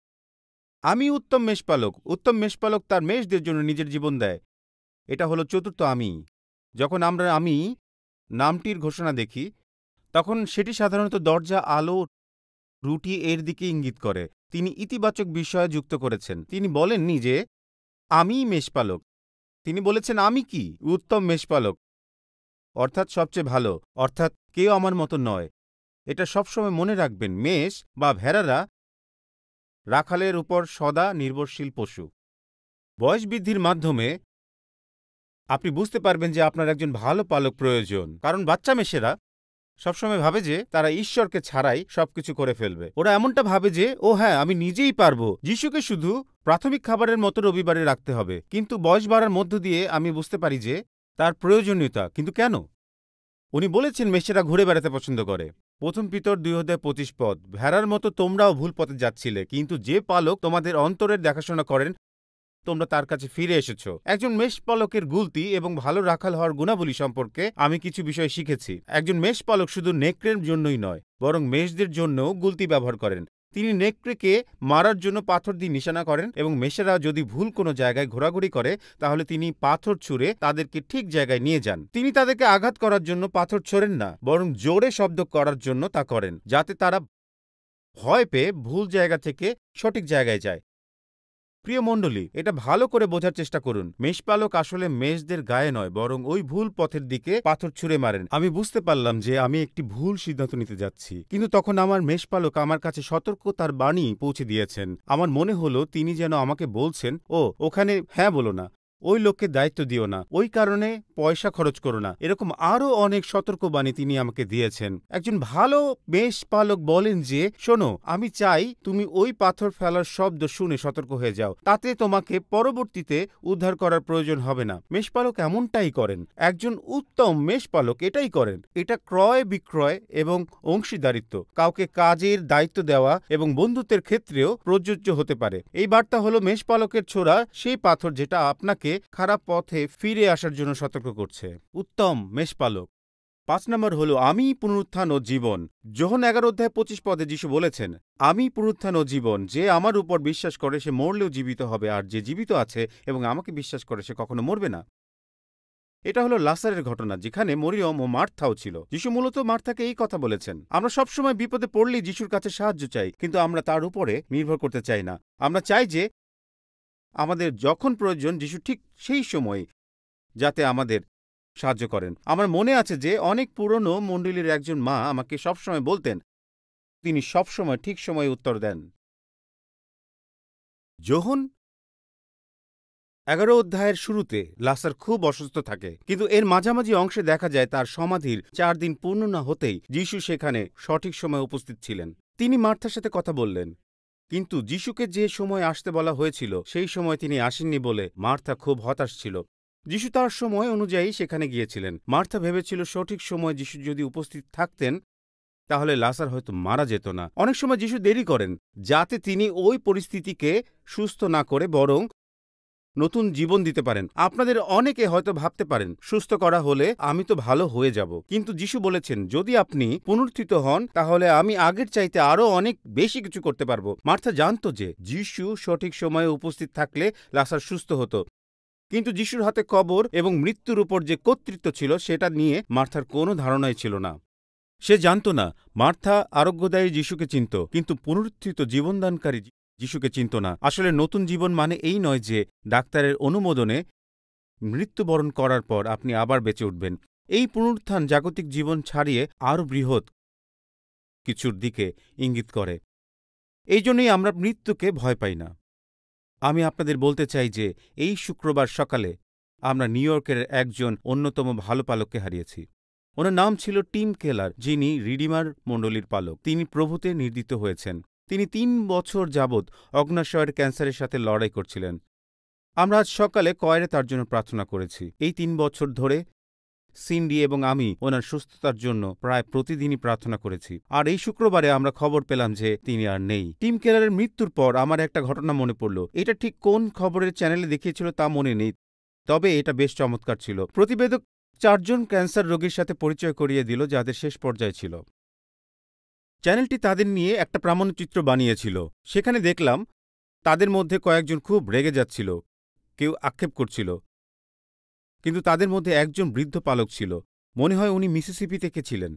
[SPEAKER 1] আমি উত্তম মেষপালক। উত্তম মেষপালক তার মেষদের জন্য নিজের জীবন দেয়। এটা হলো চতুর্থ আমি। যখন আমরা আমি নামটির ঘোষণা দেখি তখন সেটি সাধারণত দরজা, আলো, রুটি এর দিকে ইঙ্গিত করে। তিনি ইতিবাচক বিষয় যুক্ত করেছেন। তিনি বলেননি যে আমিই মেষপালক। তিনি বলেছেন আমি কি? উত্তম মেষপালক, অর্থাৎ সবচেয়ে ভালো, অর্থাৎ কেউ আমার মতো নয়। এটা সবসময় মনে রাখবেন। মেষ বা ভেড়ারা রাখালের উপর সদা নির্ভরশীল পশু। বয়স বৃদ্ধির মাধ্যমে আপনি বুঝতে পারবেন যে আপনার একজন ভালো পালক প্রয়োজন, কারণ বাচ্চা মেষেরা সবসময় ভাবে যে তারা ঈশ্বরকে ছাড়াই সবকিছু করে ফেলবে। ওরা এমনটা ভাবে যে ও হ্যাঁ, আমি নিজেই পারবো। যিশুকে শুধু প্রাথমিক খাবারের মতো রবিবারে রাখতে হবে। কিন্তু বয়স বাড়ার মধ্য দিয়ে আমি বুঝতে পারি যে তার প্রয়োজনীয়তা। কিন্তু কেন? উনি বলেছেন মেষেরা ঘুরে বেড়াতে পছন্দ করে। প্রথম পিতর 2:25 পদ। ভেড়ার মতো তোমরাও ভুল পথে যাচ্ছিলে, কিন্তু যে পালক তোমাদের অন্তরের দেখাশোনা করেন তোমরা তার কাছে ফিরে এসেছো। একজন মেষপালকের গুলতি এবং ভালো রাখাল হওয়ার গুণাবলী সম্পর্কে আমি কিছু বিষয় শিখেছি। একজন মেষপালক শুধু নেকড়ের জন্যই নয়, বরং মেষদের জন্যও গুলতি ব্যবহার করেন। তিনি নেকড়েকে মারার জন্য পাথর দিয়ে নিশানা করেন এবং মেষেরা যদি ভুল কোনো জায়গায় ঘোরাঘুরি করে তাহলে তিনি পাথর ছুঁড়ে তাদেরকে ঠিক জায়গায় নিয়ে যান। তিনি তাদেরকে আঘাত করার জন্য পাথর ছোড়েন না, বরং জোরে শব্দ করার জন্য তা করেন, যাতে তারা ভয় পেয়ে ভুল জায়গা থেকে সঠিক জায়গায় যায়। প্রিয় মণ্ডলী, এটা ভালো করে বোঝার চেষ্টা করুন। মেষপালক আসলে মেষদের গায়ে নয়, বরং ওই ভুল পথের দিকে পাথর ছুঁড়ে মারেন। আমি বুঝতে পারলাম যে আমি একটি ভুল সিদ্ধান্ত নিতে যাচ্ছি, কিন্তু তখন আমার মেষপালক আমার কাছে সতর্কতার বাণী পৌঁছে দিয়েছেন। আমার মনে হলো তিনি যেন আমাকে বলছেন, ও ওখানে হ্যাঁ বলো না, ওই লোককে দায়িত্ব দিও না, ওই কারণে পয়সা খরচ করো না। এরকম আরো অনেক সতর্কবাণী তিনি আমাকে দিয়েছেন। একজন ভালো মেষপালক বলেন যে, শোনো, আমি চাই তুমি ওই পাথর ফেলার শব্দ শুনে সতর্ক হয়ে যাও, তাতে তোমাকে পরবর্তীতে উদ্ধার করার প্রয়োজন হবে না। মেষপালক এমনটাই করেন। একজন উত্তম মেষপালক এটাই করেন। এটা ক্রয় বিক্রয় এবং অংশীদারিত্ব, কাউকে কাজের দায়িত্ব দেওয়া এবং বন্ধুত্বের ক্ষেত্রেও প্রযোজ্য হতে পারে। এই বার্তা হলো মেষপালকের ছোড়া সেই পাথর যেটা আপনাকে খারাপ পথে ফিরে আসার জন্য সতর্ক করছে। উত্তম মেষপালক। 5 নম্বর হলো আমি পুনরুত্থান ও জীবন। যোহন 11:25 যিশু বলেছেন, আমি পুনরুত্থান ও জীবন, যে আমার উপর বিশ্বাস করে সে মরলেও জীবিত হবে, আর যে জীবিত আছে এবং আমাকে বিশ্বাস করে সে কখনো মরবে না। এটা হলো লাসারের ঘটনা, যেখানে মরিয়ম ও মার্থাও ছিল। যিশু মূলত মার্থাকে এই কথা বলেছেন। আমরা সবসময় বিপদে পড়লেই যিশুর কাছে সাহায্য চাই, কিন্তু আমরা তার উপরে নির্ভর করতে চাই না। আমরা চাই যে আমাদের যখন প্রয়োজন যিশু ঠিক সেই সময় যাতে আমাদের সাহায্য করেন। আমার মনে আছে যে অনেক পুরনো মণ্ডলীর একজন মা আমাকে সবসময় বলতেন, তিনি সবসময় ঠিক সময়ে উত্তর দেন। যোহন 11 শুরুতে লাসার খুব অসুস্থ থাকে, কিন্তু এর মাঝামাঝি অংশে দেখা যায় তার সমাধির 4 দিন পূর্ণ না হতেই যিশু সেখানে সঠিক সময়ে উপস্থিত ছিলেন। তিনি মার্থার সাথে কথা বললেন, কিন্তু যিশুকে যে সময় আসতে বলা হয়েছিল সেই সময় তিনি আসেননি বলে মার্থা খুব হতাশ ছিল। যিশু তার সময় অনুযায়ী সেখানে গিয়েছিলেন। মার্থা ভেবেছিল সঠিক সময় যিশু যদি উপস্থিত থাকতেন তাহলে লাসার হয়তো মারা যেত না। অনেক সময় যিশু দেরি করেন যাতে তিনি ওই পরিস্থিতিকে সুস্থ না করে বরং নতুন জীবন দিতে পারেন। আপনাদের অনেকে হয়তো ভাবতে পারেন, সুস্থ করা হলে আমি তো ভালো হয়ে যাব, কিন্তু যিশু বলেছেন যদি আপনি পুনরুত্থিত হন তাহলে আমি আগের চাইতে আরো অনেক বেশি কিছু করতে পারবো। মার্থা জানতো যে যিশু সঠিক সময়ে উপস্থিত থাকলে লাসার সুস্থ হতো, কিন্তু যিশুর হাতে কবর এবং মৃত্যুর উপর যে কর্তৃত্ব ছিল সেটা নিয়ে মার্থার কোনো ধারণাই ছিল না। সে জানত না মার্থা আরোগ্যদায়ী যিশুকে চিনত, কিন্তু পুনরুত্থিত জীবনদানকারী যিশুকে চিনত না। আসলে নতুন জীবন মানে এই নয় যে ডাক্তারের অনুমোদনে মৃত্যুবরণ করার পর আপনি আবার বেঁচে উঠবেন। এই পুনরুত্থান জাগতিক জীবন ছাড়িয়ে আরও বৃহৎ কিছুর দিকে ইঙ্গিত করে। এই জন্যই আমরা মৃত্যুকে ভয় পাই না। আমি আপনাদের বলতে চাই যে এই শুক্রবার সকালে আমরা নিউ ইয়র্কের একজন অন্যতম ভালো পালককে হারিয়েছি। ওনার নাম ছিল টিম কেলার, যিনি রিডিমার মণ্ডলীর পালক। তিনি প্রভুতে নির্দিত হয়েছেন। তিনি 3 বছর যাবৎ অগ্ন্যাশয়ের ক্যান্সারের সাথে লড়াই করছিলেন। আমরা আজ সকালে কয়েরে তার জন্য প্রার্থনা করেছি। এই 3 বছর ধরে সিন্ডি এবং আমি ওনার সুস্থতার জন্য প্রায় প্রতিদিনই প্রার্থনা করেছি। আর এই শুক্রবারে আমরা খবর পেলাম যে তিনি আর নেই। টিম কেলারের মৃত্যুর পর আমার একটা ঘটনা মনে পড়ল। এটা ঠিক কোন খবরের চ্যানেলে দেখিয়েছিল তা মনে নেই, তবে এটা বেশ চমৎকার ছিল। প্রতিবেদক 4 জন ক্যান্সার রোগীর সাথে পরিচয় করিয়ে দিল যাদের শেষ পর্যায়ে ছিল। চ্যানেলটি তাদের নিয়ে একটা প্রামাণ্যচিত্র বানিয়েছিল। সেখানে দেখলাম তাদের মধ্যে কয়েকজন খুব রেগে যাচ্ছিল, কেউ আক্ষেপ করছিল, কিন্তু তাদের মধ্যে একজন বৃদ্ধ পালক ছিল। মনে হয় উনি মিসিসিপি থেকে ছিলেন।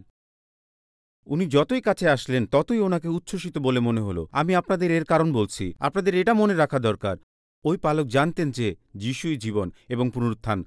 [SPEAKER 1] উনি যতই কাছে আসলেন ততই ওনাকে উচ্ছ্বসিত বলে মনে হলো। আমি আপনাদের এর কারণ বলছি। আপনাদের এটা মনে রাখা দরকার, ওই পালক জানতেন যে যিশুই জীবন এবং পুনরুত্থান।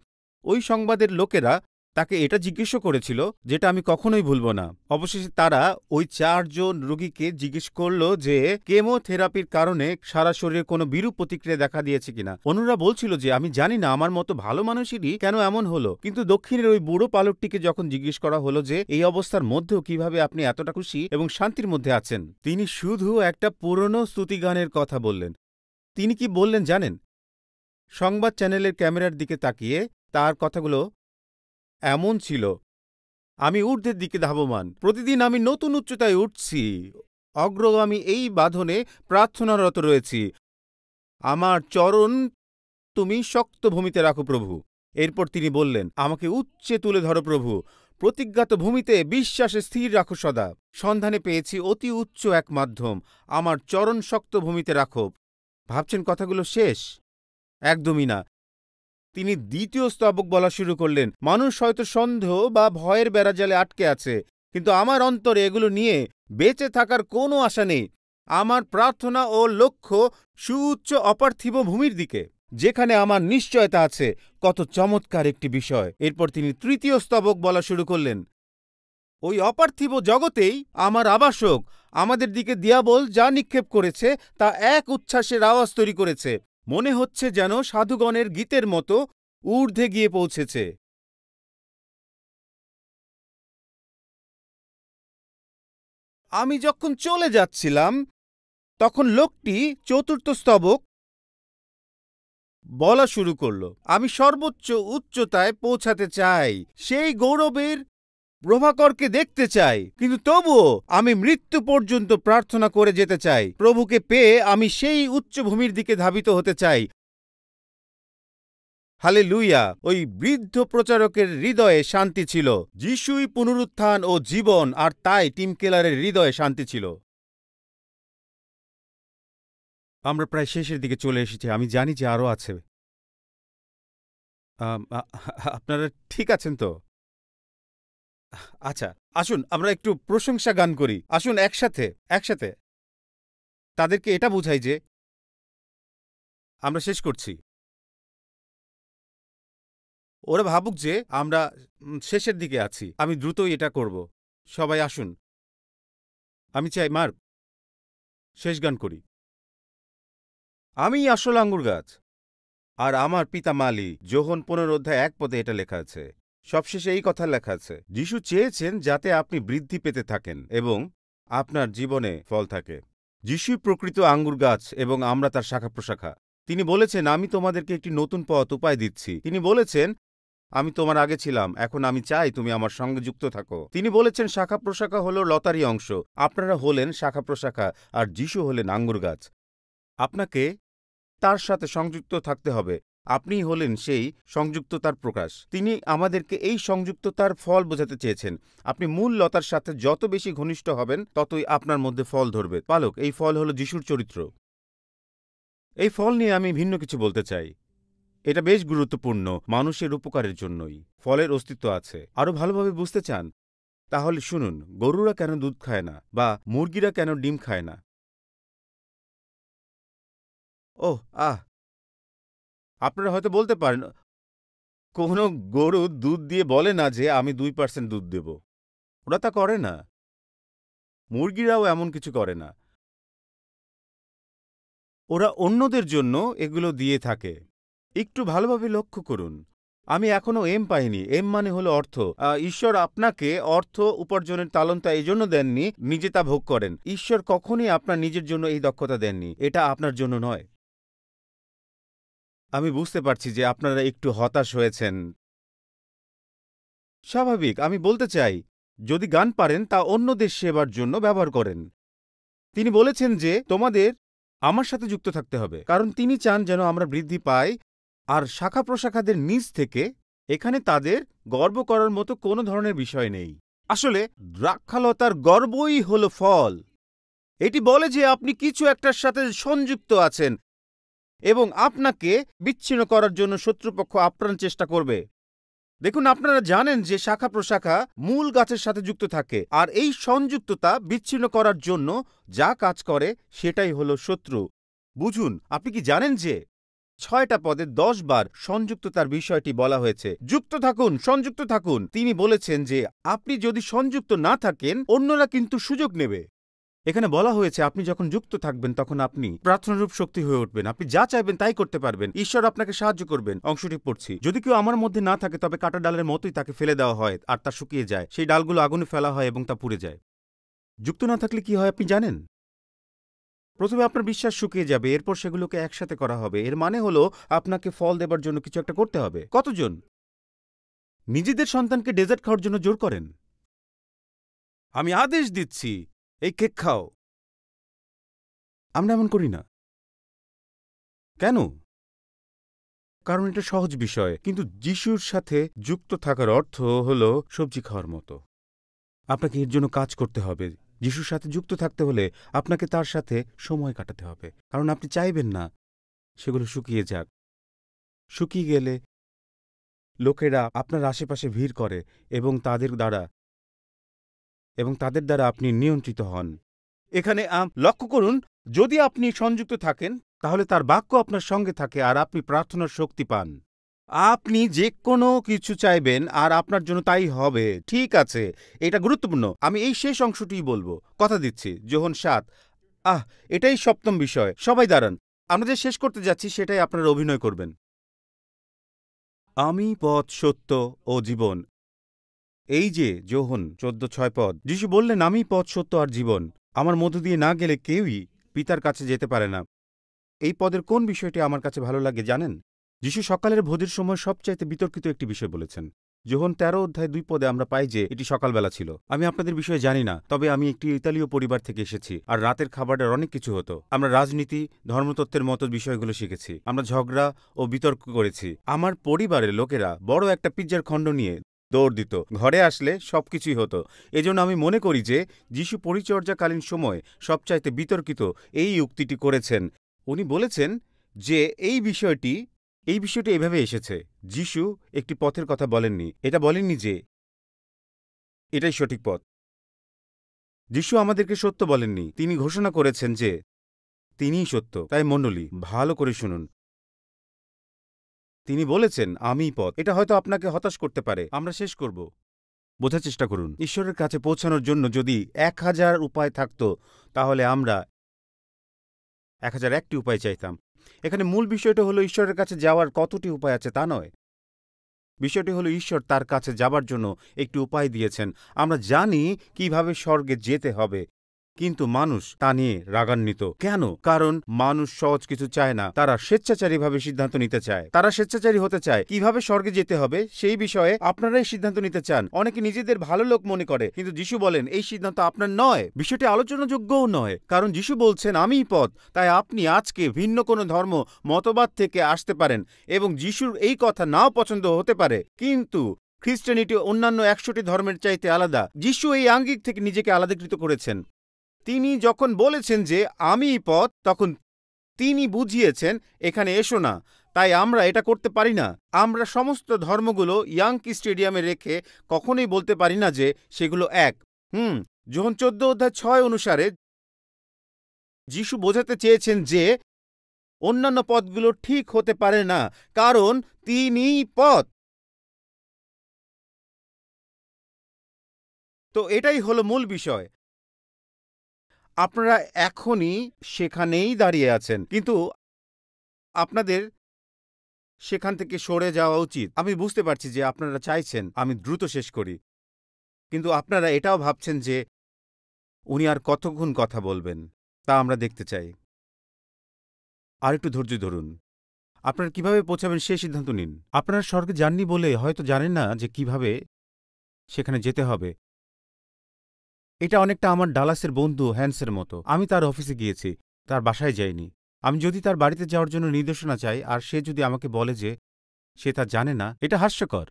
[SPEAKER 1] ওই সংবাদের লোকেরা তাকে এটা জিজ্ঞেস করেছিল, যেটা আমি কখনোই ভুলব না। অবশেষে তারা ওই 4 জন রোগীকে জিজ্ঞেস করল যে কেমোথেরাপির কারণে সারা শরীরে কোনো বিরূপ প্রতিক্রিয়া দেখা দিয়েছে কিনা। অন্যরা বলছিল যে আমি জানি না আমার মতো ভালো মানুষেরই কেন এমন হলো। কিন্তু দক্ষিণের ওই বুড়ো পালকটিকে যখন জিজ্ঞেস করা হলো যে এই অবস্থার মধ্যেও কিভাবে আপনি এতটা খুশি এবং শান্তির মধ্যে আছেন, তিনি শুধু একটা পুরনো স্তুতিগানের কথা বললেন। তিনি কি বললেন জানেন? সংবাদ চ্যানেলের ক্যামেরার দিকে তাকিয়ে তার কথাগুলো এমন ছিল, আমি ঊর্ধ্বের দিকে ধাবমান, প্রতিদিন আমি নতুন উচ্চতায় উঠছি, অগ্রগামী এই বাঁধনে প্রার্থনারত রয়েছি, আমার চরণ তুমি শক্ত ভূমিতে রাখো প্রভু। এরপর তিনি বললেন, আমাকে উচ্চে তুলে ধরো প্রভু, প্রতিজ্ঞাত ভূমিতে বিশ্বাসে স্থির রাখো সদা। সন্ধানে পেয়েছি অতি উচ্চ এক মাধ্যম, আমার চরণ শক্ত ভূমিতে রাখো। ভাবছেন কথাগুলো শেষ? একদমই না। তিনি দ্বিতীয় স্তবক বলা শুরু করলেন, মানুষ হয়তো সন্দেহ বা ভয়ের বেড়াজালে আটকে আছে, কিন্তু আমার অন্তরে এগুলো নিয়ে বেঁচে থাকার কোনো আশা নেই। আমার প্রার্থনা ও লক্ষ্য সুউচ্চ অপার্থিব ভূমির দিকে, যেখানে আমার নিশ্চয়তা আছে। কত চমৎকার একটি বিষয়! এরপর তিনি তৃতীয় স্তবক বলা শুরু করলেন। ওই অপার্থিব জগতেই আমার আবাসক। আমাদের দিকে দিয়াবল যা নিক্ষেপ করেছে তা এক উচ্ছ্বাসের আওয়াজ তৈরি করেছে। মনে হচ্ছে যেন সাধুগণের গীতের মতো ঊর্ধ্বে গিয়ে পৌঁছেছে। আমি যখন চলে যাচ্ছিলাম তখন লোকটি চতুর্থ স্তবক বলা শুরু করল। আমি সর্বোচ্চ উচ্চতায় পৌঁছাতে চাই, সেই গৌরবের প্রভাকরকে দেখতে চাই, কিন্তু তবুও আমি মৃত্যু পর্যন্ত প্রার্থনা করে যেতে চাই। প্রভুকে পেয়ে আমি সেই উচ্চভূমির দিকে ধাবিত হতে চাই। হালেলুয়া! ওই বৃদ্ধ প্রচারকের হৃদয়ে শান্তি ছিল। যিশুই পুনরুত্থান ও জীবন, আর তাই টিম কেলারের হৃদয়ে শান্তি ছিল। আমরা প্রায় শেষের দিকে চলে এসেছি। আমি জানি যে আরও আছে। আপনারা ঠিক আছেন তো? আচ্ছা, আসুন আমরা একটু প্রশংসা গান করি। আসুন একসাথে একসাথে তাদেরকে এটা বুঝাই যে আমরা শেষ করছি। ওরা ভাবুক যে আমরা শেষের দিকে আছি। আমি দ্রুতই এটা করব। সবাই আসুন। আমি চাই মার্ক শেষ গান করি। আমি আসল আঙ্গুর গাছ, আর আমার পিতা মালি। যোহন 15:1 এটা লেখা আছে। সবশেষে এই কথা লেখা আছে, যিশু চেয়েছেন যাতে আপনি বৃদ্ধি পেতে থাকেন এবং আপনার জীবনে ফল থাকে। যিশুই প্রকৃত আঙ্গুর গাছ এবং আমরা তার শাখা প্রশাখা। তিনি বলেছেন, আমি তোমাদেরকে একটি নতুন পথ উপায় দিচ্ছি। তিনি বলেছেন, আমি তোমার আগে ছিলাম, এখন আমি চাই তুমি আমার সঙ্গে যুক্ত থাকো। তিনি বলেছেন, শাখা প্রশাখা হল লতারই অংশ। আপনারা হলেন শাখা প্রশাখা, আর যিশু হলেন আঙ্গুর গাছ। আপনাকে তার সাথে সংযুক্ত থাকতে হবে। আপনিই হলেন সেই সংযুক্ততার প্রকাশ। তিনি আমাদেরকে এই সংযুক্ততার ফল বোঝাতে চেয়েছেন। আপনি মূল লতার সাথে যত বেশি ঘনিষ্ঠ হবেন, ততই আপনার মধ্যে ফল ধরবে। পালক, এই ফল হল যিশুর চরিত্র। এই ফল নিয়ে আমি ভিন্ন কিছু বলতে চাই। এটা বেশ গুরুত্বপূর্ণ, মানুষের উপকারের জন্যই ফলের অস্তিত্ব আছে। আরও ভালোভাবে বুঝতে চান? তাহলে শুনুন, গরুরা কেন দুধ খায় না, বা মুরগিরা কেন ডিম খায় না। ওহ, আপনারা হয়তো বলতে পারেন, কোনো গরু দুধ দিয়ে বলে না যে আমি 2% দুধ দেব। ওরা তা করে না। মুরগিরাও এমন কিছু করে না। ওরা অন্যদের জন্য এগুলো দিয়ে থাকে। একটু ভালোভাবে লক্ষ্য করুন। আমি এখনো এম পাইনি। এম মানে হলো অর্থ। ঈশ্বর আপনাকে অর্থ উপার্জনের তালন্তা এই জন্য দেননি নিজে তা ভোগ করেন। ঈশ্বর কখনই আপনার নিজের জন্য এই দক্ষতা দেননি। এটা আপনার জন্য নয়। আমি বুঝতে পারছি যে আপনারা একটু হতাশ হয়েছেন। স্বাভাবিক। আমি বলতে চাই, যদি গান পারেন তা অন্যদের সেবার জন্য ব্যবহার করেন। তিনি বলেছেন যে তোমাদের আমার সাথে যুক্ত থাকতে হবে, কারণ তিনি চান যেন আমরা বৃদ্ধি পাই। আর শাখা প্রশাখাদের নিজ থেকে এখানে তাদের গর্ব করার মতো কোনো ধরনের বিষয় নেই। আসলে দ্রাক্ষালতার গর্বই হল ফল। এটি বলে যে আপনি কিছু একটার সাথে সংযুক্ত আছেন এবং আপনাকে বিচ্ছিন্ন করার জন্য শত্রুপক্ষ আপ্রাণ চেষ্টা করবে। দেখুন, আপনারা জানেন যে শাখা প্রশাখা মূল গাছের সাথে যুক্ত থাকে, আর এই সংযুক্ততা বিচ্ছিন্ন করার জন্য যা কাজ করে সেটাই হলো শত্রু। বুঝুন, আপনি কি জানেন যে 6টা পদে 10 বার সংযুক্ততার বিষয়টি বলা হয়েছে? যুক্ত থাকুন, সংযুক্ত থাকুন। তিনি বলেছেন যে আপনি যদি সংযুক্ত না থাকেন, অন্যরা কিন্তু সুযোগ নেবে। এখানে বলা হয়েছে আপনি যখন যুক্ত থাকবেন তখন আপনি প্রার্থনারূপ শক্তি হয়ে উঠবেন। আপনি যা চাইবেন তাই করতে পারবেন। ঈশ্বর আপনাকে সাহায্য করবেন। অংশটি পড়ছি, যদি কেউ আমার মধ্যে না থাকে তবে কাটা ডালের মতোই তাকে ফেলে দেওয়া হয়, আর তা শুকিয়ে যায়। সেই ডালগুলো আগুনে ফেলা হয় এবং তা পুড়ে যায়। যুক্ত না থাকলে কি হয় আপনি জানেন? প্রথমে আপনার বিশ্বাস শুকিয়ে যাবে, এরপর সেগুলোকে একসাথে করা হবে। এর মানে হলো আপনাকে ফল দেবার জন্য কিছু একটা করতে হবে। কতজন নিজেদের সন্তানকে ডেজার্ট খাওয়ার জন্য জোর করেন? আমি আদেশ দিচ্ছি, এই কেক খাও। আমরা এমন করি না কেন? কারণ এটা সহজ বিষয়। কিন্তু যিশুর সাথে যুক্ত থাকার অর্থ হলো সবজি খাওয়ার মতো। আপনাকে এর জন্য কাজ করতে হবে। যিশুর সাথে যুক্ত থাকতে হলে আপনাকে তার সাথে সময় কাটাতে হবে, কারণ আপনি চাইবেন না সেগুলো শুকিয়ে যাক। শুকিয়ে গেলে লোকেরা আপনার আশেপাশে ভিড় করে এবং তাদের দ্বারা আপনি নিয়ন্ত্রিত হন। এখানে লক্ষ্য করুন, যদি আপনি সংযুক্ত থাকেন তাহলে তার বাক্য আপনার সঙ্গে থাকে আর আপনি প্রার্থনার শক্তি পান। আপনি যে কোনো কিছু চাইবেন আর আপনার জন্য তাই হবে। ঠিক আছে, এটা গুরুত্বপূর্ণ। আমি এই শেষ অংশটিই বলবো, কথা দিচ্ছি। যোহন 7। এটাই সপ্তম বিষয়। সবাই দাঁড়ান। আমরা যে শেষ করতে যাচ্ছি সেটাই আপনারা অভিনয় করবেন। আমি পথ, সত্য ও জীবন। এই যে যোহন 14:6 পদ, যিশু বললেন, আমি পথ, সত্য আর জীবন। আমার মধ্য দিয়ে না গেলে কেউই পিতার কাছে যেতে পারে না। এই পদের কোন বিষয়টি আমার কাছে ভালো লাগে জানেন? যিশু সকালের ভোজের সময় সবচাইতে বিতর্কিত একটি বিষয় বলেছেন। যোহন 13:2 পদে আমরা পাই যে এটি সকালবেলা ছিল। আমি আপনাদের বিষয়ে জানি না, তবে আমি একটি ইতালীয় পরিবার থেকে এসেছি আর রাতের খাবারের অনেক কিছু হতো। আমরা রাজনীতি, ধর্মতত্ত্বের মতো বিষয়গুলো শিখেছি। আমরা ঝগড়া ও বিতর্ক করেছি। আমার পরিবারের লোকেরা বড় একটা পিৎজার খণ্ড নিয়ে দৌড় দিত। ঘরে আসলে সবকিছুই হতো। এজন্য আমি মনে করি যে যিশু পরিচর্যাকালীন সময় সবচাইতে বিতর্কিত এই উক্তিটি করেছেন। উনি বলেছেন যে এই বিষয়টি এভাবে এসেছে। যিশু একটি পথের কথা বলেননি। এটা বলেননি যে এটাই সঠিক পথ। যিশু আমাদেরকে সত্য বলেননি। তিনি ঘোষণা করেছেন যে তিনিই সত্য। তাই মণ্ডলী, ভালো করে শুনুন। তিনি বলেছেন, আমিই পথ। এটা হয়তো আপনাকে হতাশ করতে পারে। আমরা শেষ করব। বোঝার চেষ্টা করুন। ঈশ্বরের কাছে পৌঁছানোর জন্য যদি 1000 উপায় থাকত, তাহলে আমরা 1001টি উপায় চাইতাম। এখানে মূল বিষয়টা হলো ঈশ্বরের কাছে যাওয়ার কতটি উপায় আছে তা নয়। বিষয়টি হলো ঈশ্বর তার কাছে যাবার জন্য একটি উপায় দিয়েছেন। আমরা জানি কিভাবে স্বর্গে যেতে হবে, কিন্তু মানুষ তা নিয়ে রাগান্বিত। কেন? কারণ মানুষ সহজ কিছু চায় না। তারা স্বেচ্ছাচারীভাবে সিদ্ধান্ত নিতে চায়। তারা স্বেচ্ছাচারী হতে চায়। কিভাবে স্বর্গে যেতে হবে সেই বিষয়ে আপনারাই সিদ্ধান্ত নিতে চান। অনেকে নিজেদের ভালো লোক মনে করে, কিন্তু যিশু বলেন এই সিদ্ধান্ত আপনার নয়। বিষয়টি আলোচনাযোগ্যও নয়, কারণ যিশু বলছেন আমিই পথ। তাই আপনি আজকে ভিন্ন কোনো ধর্ম মতবাদ থেকে আসতে পারেন এবং যিশুর এই কথা নাও পছন্দ হতে পারে, কিন্তু খ্রিস্টানিটি অন্যান্য 100টি ধর্মের চাইতে আলাদা। যিশু এই আঙ্গিক থেকে নিজেকে আলাদাকৃত করেছেন। তিনি যখন বলেছেন যে আমিই পথ, তখন তিনি বুঝিয়েছেন এখানে এসো না। তাই আমরা এটা করতে পারি না। আমরা সমস্ত ধর্মগুলো ইয়াংকি স্টেডিয়ামে রেখে কখনোই বলতে পারি না যে সেগুলো এক। যোহন 14:6 অনুসারে যিশু বোঝাতে চেয়েছেন যে অন্যান্য পথগুলো ঠিক হতে পারে না, কারণ তিনিই পথ। তো এটাই হলো মূল বিষয়। আপনারা এখনই সেখানেই দাঁড়িয়ে আছেন, কিন্তু আপনাদের সেখান থেকে সরে যাওয়া উচিত। আমি বুঝতে পারছি যে আপনারা চাইছেন আমি দ্রুত শেষ করি, কিন্তু আপনারা এটাও ভাবছেন যে উনি আর কতক্ষণ কথা বলবেন, তা আমরা দেখতে চাই। আর একটু ধৈর্য ধরুন। আপনারা কিভাবে পৌঁছাবেন সে সিদ্ধান্ত নিন। আপনারা স্বর্গে যাননি বলে হয়তো জানেন না যে কিভাবে সেখানে যেতে হবে। এটা অনেকটা আমার ডালাসের বন্ধু হ্যান্সের মতো। আমি তার অফিসে গিয়েছি, তার বাসায় যাইনি। আমি যদি তার বাড়িতে যাওয়ার জন্য নির্দেশনা চাই আর সে যদি আমাকে বলে যে সে তা জানে না, এটা হাস্যকর।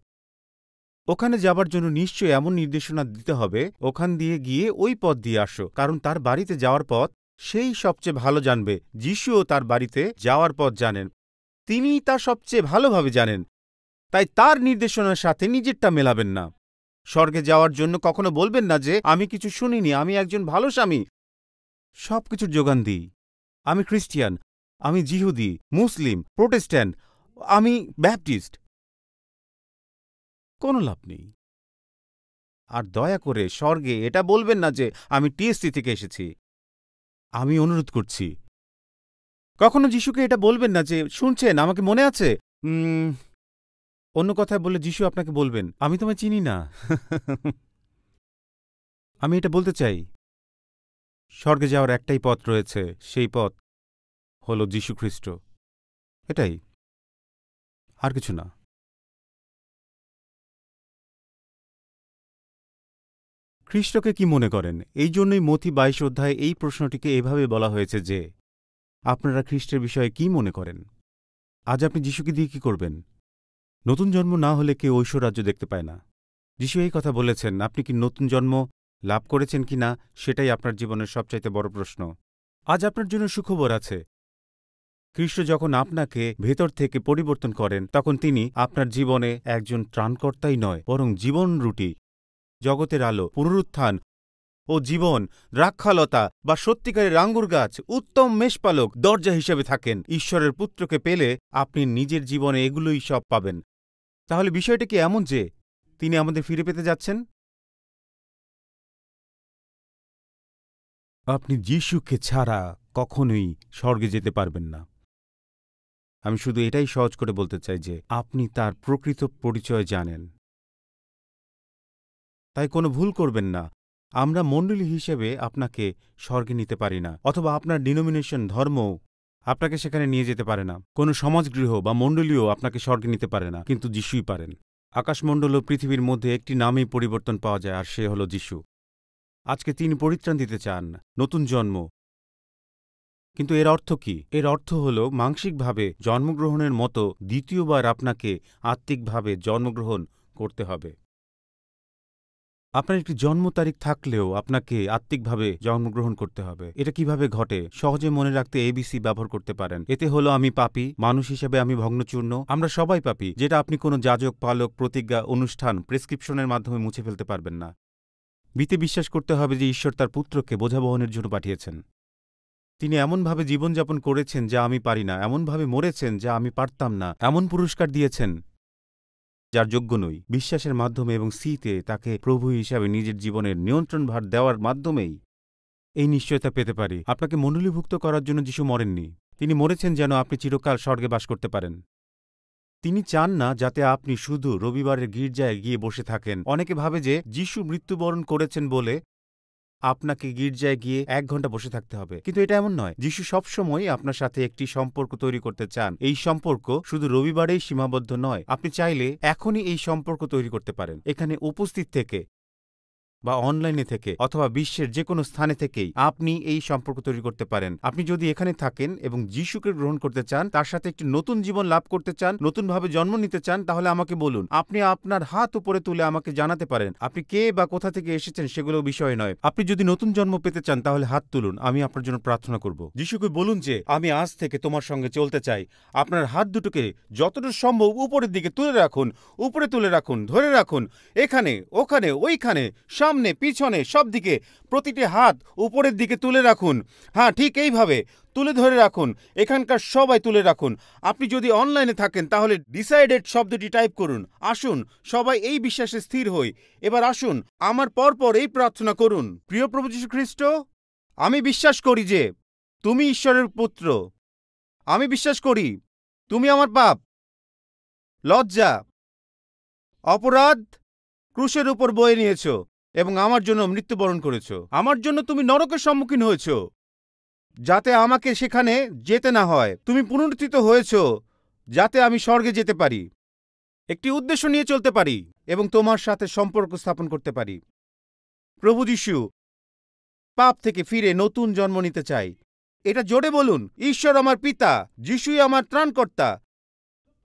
[SPEAKER 1] ওখানে যাবার জন্য নিশ্চয়ই এমন নির্দেশনা দিতে হবে, ওখান দিয়ে গিয়ে ওই পথ দিয়ে আসো, কারণ তার বাড়িতে যাওয়ার পথ সেই সবচেয়ে ভালো জানবে। যিশুও তার বাড়িতে যাওয়ার পথ জানেন। তিনি তা সবচেয়ে ভালোভাবে জানেন। তাই তার নির্দেশনার সাথে নিজেরটা মেলাবেন না। স্বর্গে যাওয়ার জন্য কখনো বলবেন না যে আমি কিছু শুনিনি, আমি একজন ভালো স্বামী, সবকিছুর যোগান দিই। আমি খ্রিস্টিয়ান, আমি জিহুদি, মুসলিম, প্রোটেস্ট্যান্ট, আমি ব্যাপটিস্ট। কোনো লাভ নেই। আর দয়া করে স্বর্গে এটা বলবেন না যে আমি টিএসসি থেকে এসেছি। আমি অনুরোধ করছি, কখনো যিশুকে এটা বলবেন না যে শুনছেন আমাকে মনে আছে। অন্য কথায় বললে যিশু আপনাকে বলবেন আমি তোমায় চিনি না। আমি এটা বলতে চাই, স্বর্গে যাওয়ার একটাই পথ রয়েছে, সেই পথ হল যীশু খ্রিস্ট। এটাই, আর কিছু না। খ্রিস্টকে কি মনে করেন? এই জন্যই মথি 22 অধ্যায়ে এই প্রশ্নটিকে এভাবে বলা হয়েছে যে আপনারা খ্রিস্টের বিষয়ে কি মনে করেন? আজ আপনি যিশুকে দিয়ে কি করবেন? নতুন জন্ম না হলে কেউ ঐশ্বরাজ্য দেখতে পায় না। যিশু এই কথা বলেছেন, আপনি কি নতুন জন্ম লাভ করেছেন কি না সেটাই আপনার জীবনের সবচাইতে বড় প্রশ্ন। আজ আপনার জন্য সুখবর আছে। খ্রিস্ট যখন আপনাকে ভেতর থেকে পরিবর্তন করেন, তখন তিনি আপনার জীবনে একজন ত্রাণকর্তাই নয়, বরং জীবন রুটি, জগতের আলো, পুনরুত্থান ও জীবন, দ্রাক্ষালতা বা সত্যিকারের আঙ্গুর গাছ, উত্তম মেষপালক, দরজা হিসেবে থাকেন, ঈশ্বরের পুত্রকে পেলে আপনি নিজের জীবনে এগুলোই সব পাবেন। তাহলে বিষয়টা কি এমন যে তিনি আমাদের ফিরে পেতে যাচ্ছেন? আপনি যিশুকে ছাড়া কখনোই স্বর্গে যেতে পারবেন না। আমি শুধু এটাই সহজ করে বলতে চাই যে আপনি তার প্রকৃত পরিচয় জানেন। তাই কোনো ভুল করবেন না। আমরা মণ্ডলী হিসেবে আপনাকে স্বর্গে নিতে পারি না, অথবা আপনার ডিনোমিনেশন, ধর্মও আপনাকে সেখানে নিয়ে যেতে পারে না। কোনো সমাজগৃহ বা মণ্ডলীও আপনাকে স্বর্গে নিতে পারে না, কিন্তু যিশুই পারেন। আকাশমণ্ডল ও পৃথিবীর মধ্যে একটি নামেই পরিবর্তন পাওয়া যায়, আর সে হল যিশু। আজকে তিনি পরিত্রাণ দিতে চান, নতুন জন্ম। কিন্তু এর অর্থ কি? এর অর্থ হল মানসিকভাবে জন্মগ্রহণের মতো দ্বিতীয়বার আপনাকে আত্মিকভাবে জন্মগ্রহণ করতে হবে। আপনার একটি জন্ম তারিখ থাকলেও আপনাকে আত্মিকভাবে জন্মগ্রহণ করতে হবে। এটা কিভাবে ঘটে? সহজে মনে রাখতে ABC ব্যবহার করতে পারেন। এতে হলো আমি পাপী, মানুষ হিসেবে আমি ভগ্নচূর্ণ। আমরা সবাই পাপী, যেটা আপনি কোনো যাজক, পালক, প্রতিজ্ঞা, অনুষ্ঠান, প্রেসক্রিপশনের মাধ্যমে মুছে ফেলতে পারবেন না। বিতে বিশ্বাস করতে হবে যে ঈশ্বর তার পুত্রকে বোঝা বহনের জন্য পাঠিয়েছেন। তিনি এমনভাবে জীবনযাপন করেছেন যা আমি পারি না, এমনভাবে মরেছেন যা আমি পারতাম না, এমন পুরস্কার দিয়েছেন যার যোগ্য নই। বিশ্বাসের মাধ্যমে এবং সিতে তাকে প্রভু হিসাবে নিজের জীবনের নিয়ন্ত্রণভার দেওয়ার মাধ্যমেই এই নিশ্চয়তা পেতে পারি। আপনাকে মণ্ডলীভুক্ত করার জন্য যিশু মরেননি। তিনি মরেছেন যেন আপনি চিরকাল স্বর্গে বাস করতে পারেন। তিনি চান না যাতে আপনি শুধু রবিবারের গির্জায় গিয়ে বসে থাকেন। অনেকে ভাবে যে যিশু মৃত্যুবরণ করেছেন বলে আপনাকে গির্জায় গিয়ে 1 ঘন্টা বসে থাকতে হবে, কিন্তু এটা এমন নয়। যিশু সবসময় আপনার সাথে একটি সম্পর্ক তৈরি করতে চান। এই সম্পর্ক শুধু রবিবারেই সীমাবদ্ধ নয়। আপনি চাইলে এখনই এই সম্পর্ক তৈরি করতে পারেন, এখানে উপস্থিত থেকে বা অনলাইনে থেকে অথবা বিশ্বের যে কোনো স্থানে থেকেই আপনি এই সম্পর্ক তৈরি করতে পারেন। আপনি যদি এখানে থাকেন এবং যিশুকে গ্রহণ করতে চান, তার সাথে একটি নতুন জীবন লাভ করতে চান, নতুনভাবে জন্ম নিতে চান, তাহলে আমাকে বলুন। আপনি আপনার হাত উপরে তুলে আমাকে জানাতে পারেন। আপনি কে বা কোথা থেকে এসেছেন সেগুলো বিষয় নয়। আপনি যদি নতুন জন্ম পেতে চান তাহলে হাত তুলুন, আমি আপনার জন্য প্রার্থনা করব। যিশুকে বলুন যে আমি আজ থেকে তোমার সঙ্গে চলতে চাই। আপনার হাত দুটোকে যতটা সম্ভব উপরের দিকে তুলে রাখুন, উপরে তুলে রাখুন, ধরে রাখুন, এখানে, ওখানে, ওইখানে, সামনে, পিছনে, সব দিকে প্রতিটি হাত উপরের দিকে তুলে রাখুন। হ্যাঁ, ঠিক এইভাবে তুলে ধরে রাখুন। এখানকার সবাই তুলে রাখুন। আপনি যদি অনলাইনে থাকেন তাহলে ডিসাইডেড শব্দটি টাইপ করুন। আসুন সবাই এই বিশ্বাসে স্থির হই। এবার আসুন আমার পরপর এই প্রার্থনা করুন। প্রিয় প্রভু যীশু খ্রিস্ট, আমি বিশ্বাস করি যে তুমি ঈশ্বরের পুত্র। আমি বিশ্বাস করি তুমি আমার পাপ, লজ্জা, অপরাধ ক্রুশের উপর বয়ে নিয়েছ এবং আমার জন্য মৃত্যুবরণ করেছ। আমার জন্য তুমি নরকের সম্মুখীন হয়েছ যাতে আমাকে সেখানে যেতে না হয়। তুমি পুনরুত্থিত হয়েছ যাতে আমি স্বর্গে যেতে পারি, একটি উদ্দেশ্য নিয়ে চলতে পারি এবং তোমার সাথে সম্পর্ক স্থাপন করতে পারি। প্রভু যীশু, পাপ থেকে ফিরে নতুন জন্ম নিতে চাই। এটা জোরে বলুন। ঈশ্বর আমার পিতা, যিশুই আমার ত্রাণকর্তা,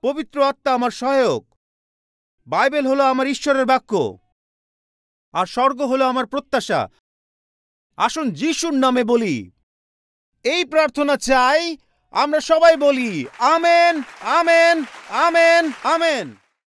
[SPEAKER 1] পবিত্র আত্মা আমার সহায়ক, বাইবেল হলো আমার ঈশ্বরের বাক্য, আর স্বর্গ হলো আমার প্রত্যাশা। আসুন যিশুর নামে বলি। এই প্রার্থনা চাই আমরা সবাই বলি আমেন, আমেন, আমেন, আমেন।